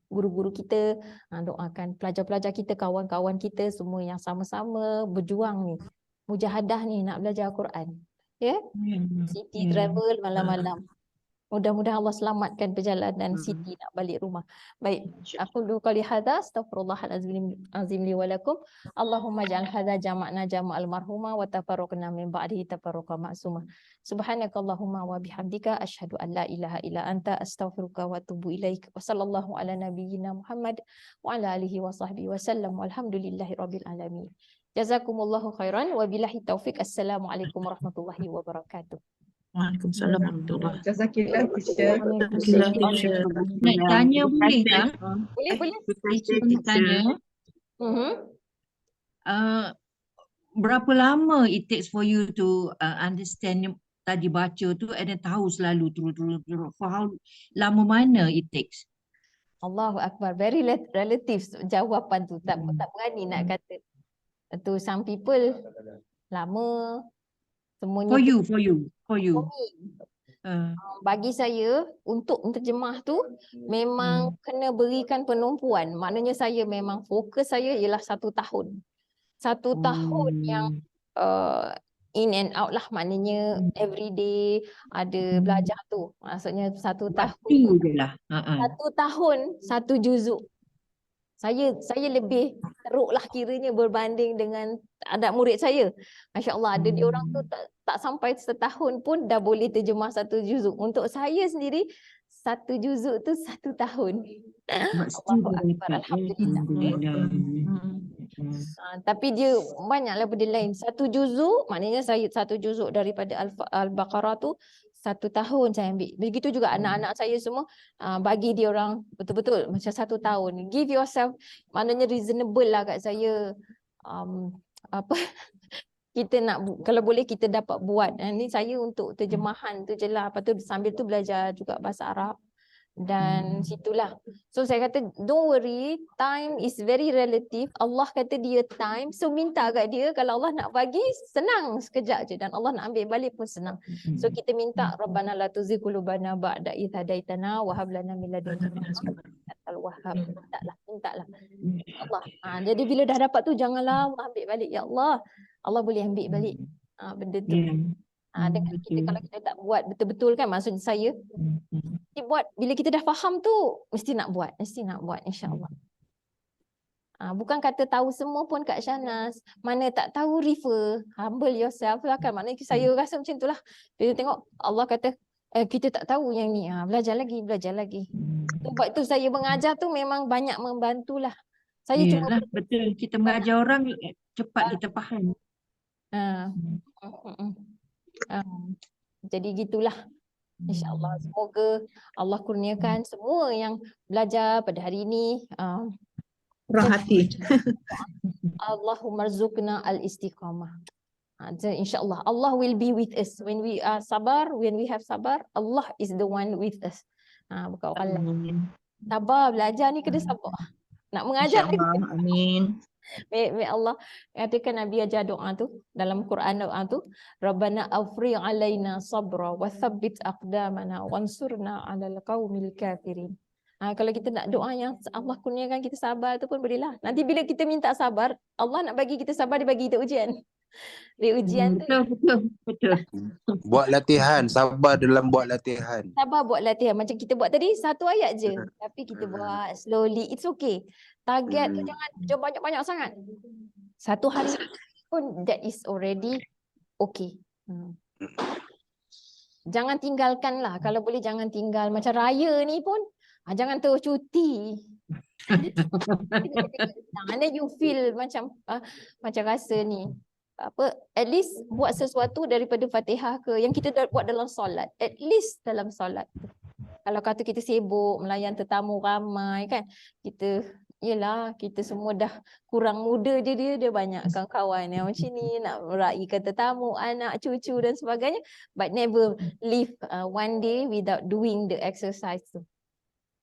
Speaker 1: guru-guru kita, doakan pelajar-pelajar kita, kawan-kawan kita semua yang sama-sama berjuang ni, mujahadah ni nak belajar Quran. Ya? City travel malam-malam. Mudah-mudahan Allah selamatkan perjalanan Siti nak balik rumah. Baik, aku dulu kali hadza astaghfirullahalazim li wa lakum. Allahumma ja'al hadza jama'na jama'al marhuma wa tafarraqna min ba'dihi tafarruqa ma'suma. Subhanakallahumma wa bihamdika asyhadu an la ilaha illa anta astaghfiruka wa atubu ilaik. Wa sallallahu ala nabiyyina Muhammad wa ala alihi wa sahbihi wa sallam. Walhamdulillahi rabbil alamin. Jazakumullahu khairan wa billahi taufik. Assalamualaikum warahmatullahi wabarakatuh.
Speaker 4: Waalaikumsalam warahmatullahi
Speaker 6: Jazakillah, teacher.
Speaker 4: wabarakatuh. Teacher.
Speaker 2: Nak tanya boleh tak?
Speaker 1: Boleh.
Speaker 2: Teacher nak tanya, berapa lama it takes for you to understand yang tadi baca tu and then tahu selalu turun. For how lama mana it takes?
Speaker 1: Allahu Akbar. Very relative jawapan tu. Tak berani nak kata. Tu some people lama. Semuanya
Speaker 2: For you.
Speaker 1: bagi saya untuk menterjemah tu memang kena berikan penumpuan. Maknanya saya memang fokus saya ialah 1 tahun. 1 tahun yang in and out lah, maknanya everyday ada belajar tu. Maksudnya 1 tahun.
Speaker 2: Tu je lah.
Speaker 1: 1 tahun 1 juzuk. Saya lebih teruk lah kiranya berbanding dengan anak murid saya. Masya Allah, ada dia orang tu tak sampai setahun pun dah boleh terjemah 1 juzuk. Untuk saya sendiri 1 juzuk tu 1 tahun. Allahu Akbar, Alhamdulillah. Tapi dia banyaklah benda lain. 1 juzuk, maknanya saya 1 juzuk daripada Al-Baqarah tu 1 tahun saya ambil. Begitu juga anak-anak saya semua, bagi dia orang betul-betul macam 1 tahun. Give yourself, maknanya reasonable lah kat saya. Kita nak, kalau boleh kita dapat buat. Ini saya untuk terjemahan tu je lah. Lepas tu sambil tu belajar juga bahasa Arab. Dan situlah. So saya kata don't worry, time is very relative. Allah kata dia time, so minta kat dia. Kalau Allah nak bagi, senang sekejap je. Dan Allah nak ambil balik pun senang. So kita minta Rabbana la tuzigh qulubana ba'da idh hadaitana wa hab lana min ladunka rahmatan al-wahhab. Mintalah Allah. Jadi bila dah dapat tu, janganlah Allah ambil balik. Ya Allah, Allah boleh ambil balik benda tu. Dengan kita, kalau kita tak buat betul-betul kan, maksud saya kita buat bila kita dah faham tu, mesti nak buat insya-Allah. Bukan kata tahu semua pun Kak Shahnaz, mana tak tahu refer, humble yourself lah kan. Maknanya saya rasa macam itulah. Bila tengok Allah kata kita tak tahu yang ni, belajar lagi. Sebab tu saya mengajar tu memang banyak membantulah. Saya cuma
Speaker 2: betul, kita mengajar orang cepat kita faham.
Speaker 1: Jadi gitulah. InsyaAllah, semoga Allah kurniakan semua yang belajar pada hari ini
Speaker 4: Kurang hati.
Speaker 1: Allahumma rzuqna al-istiqamah. InsyaAllah Allah will be with us when we are sabar, when we have sabar, Allah is the one with us. Bukan Allah. Sabar, belajar ni kena sabar. Nak mengajar
Speaker 4: InsyaAllah. Amin.
Speaker 1: May Allah katakan, Nabi ajar doa tu dalam Quran, doa tu Rabbana afrigh alaina sabra wa thabbit aqdamana wansurna 'alal qaumil kafirin. Kalau kita nak doa yang Allah kurniakan kita sabar tu pun bolehlah. Nanti bila kita minta sabar, Allah nak bagi kita sabar, dia bagi kita ujian. Dia ujian tu.
Speaker 2: Betul.
Speaker 3: Buat latihan, sabar dalam buat latihan.
Speaker 1: Sabar buat latihan. Macam kita buat tadi 1 ayat je. Tapi kita buat slowly. It's okay. Target tu jangan banyak-banyak sangat. 1 hari pun that is already okay. Jangan tinggalkan lah. Kalau boleh jangan tinggal. Macam raya ni pun jangan terus cuti. Mana you feel macam rasa ni. At least buat sesuatu daripada Fatihah ke yang kita buat dalam solat. At least dalam solat. Kalau kata kita sibuk melayan tetamu ramai kan, kita semua dah kurang muda je, dia banyak kawan-kawan yang macam ni nak meraihkan tetamu, anak, cucu dan sebagainya, but never live one day without doing the exercise tu.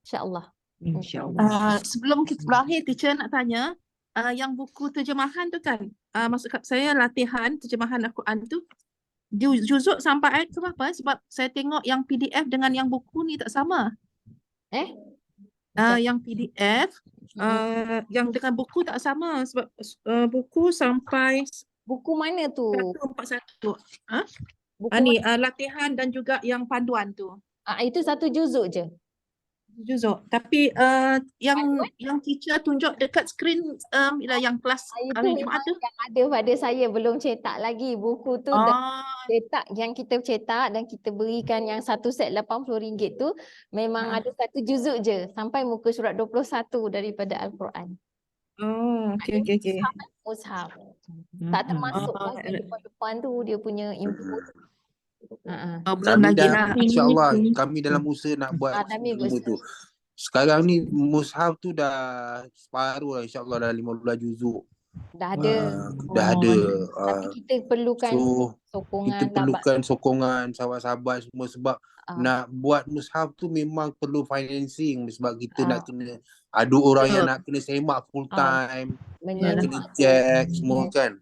Speaker 1: InsyaAllah.
Speaker 4: Sebelum kita berakhir, teacher nak tanya, yang buku terjemahan tu kan, maksud saya latihan terjemahan Al-Quran tu juzuk sampai ayat ke berapa? Sebab saya tengok yang PDF dengan yang buku ni tak sama. Yang PDF yang dengan buku tak sama, sebab buku sampai
Speaker 1: buku mana tu?
Speaker 4: 141. Ni latihan dan juga yang panduan tu.
Speaker 1: Itu satu juzuk je.
Speaker 4: Juzuk. Tapi yang teacher tunjuk dekat skrin bila yang kelas
Speaker 1: Itu
Speaker 4: hari
Speaker 1: memang
Speaker 4: Jumaat tu.
Speaker 1: yang ada pada saya, belum cetak lagi. Buku tu dah cetak, yang kita cetak dan kita berikan yang satu set RM80 tu memang ada satu juzuk je sampai muka surat 21 daripada Al-Quran.
Speaker 4: Oh, okey.
Speaker 1: Mushaf. Tak termasuk
Speaker 4: Oh,
Speaker 1: lagi depan-depan tu dia punya info.
Speaker 4: belum
Speaker 3: Kami
Speaker 4: lagi
Speaker 3: dah,
Speaker 4: lah.
Speaker 3: insyaAllah, kami dalam usaha nak buat
Speaker 1: Kami
Speaker 3: semua tu. Sekarang ni mushaf tu dah separuh lah, insyaAllah dah 15 juzuk.
Speaker 1: Dah ada.
Speaker 3: Dah ada.
Speaker 1: Tapi kita perlukan
Speaker 3: So,
Speaker 1: sokongan.
Speaker 3: kita perlukan sokongan sahabat-sahabat semua sebab nak buat mushaf tu memang perlu financing sebab kita nak kena ada orang yang nak kena semak full time, nak kena check semua kan.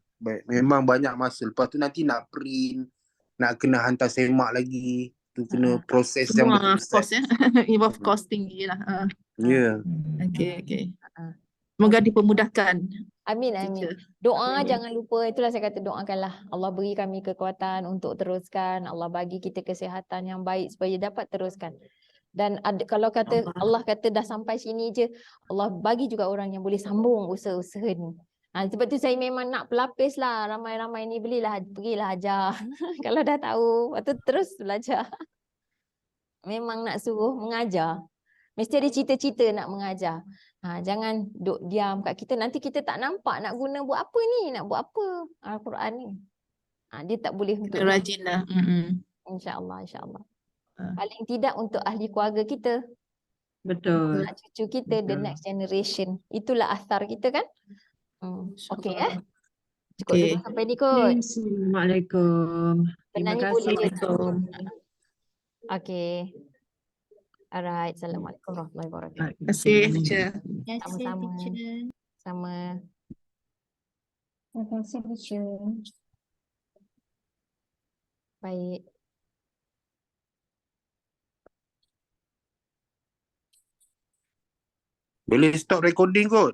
Speaker 3: Memang banyak masa. Lepas tu nanti nak print, nak kena hantar semak lagi. Tu kena proses yang
Speaker 4: Semua
Speaker 3: betul.
Speaker 4: cost ya. Involve cost tinggi lah.
Speaker 3: Ya.
Speaker 4: Okey. Semoga dipermudahkan.
Speaker 1: Amin.
Speaker 4: teacher.
Speaker 1: Doa jangan lupa, itulah saya kata doakanlah. Allah beri kami kekuatan untuk teruskan. Allah bagi kita kesihatan yang baik supaya dapat teruskan. Dan kalau kata Allah kata dah sampai sini je, Allah bagi juga orang yang boleh sambung usaha-usaha ni. Sebab tu saya memang nak pelapis lah. Ramai-ramai ni pergilah ajar. Kalau dah tahu, lepas tu terus belajar. Memang nak suruh mengajar. Mesti ada cita-cita nak mengajar. Jangan duduk diam kat kita. Nanti kita tak nampak nak guna buat apa ni. Nak buat apa Al-Quran ni. Dia tak boleh untuk
Speaker 4: Rajin lah.
Speaker 1: InsyaAllah. Paling tidak untuk ahli keluarga kita.
Speaker 2: Betul.
Speaker 1: Anak cucu kita, the next generation. Itulah asar kita kan. Okey Cukup dulu sampai ni kot.
Speaker 2: Assalamualaikum. Terima
Speaker 1: Penanya
Speaker 2: kasih.
Speaker 1: boleh je. Okey. Alright. Assalamualaikum warahmatullahi wabarakatuh.
Speaker 4: Terima kasih, teacher.
Speaker 1: Sama-sama. Sama.
Speaker 6: Terima kasih, teacher.
Speaker 1: Baik.
Speaker 3: Boleh stop recording kot.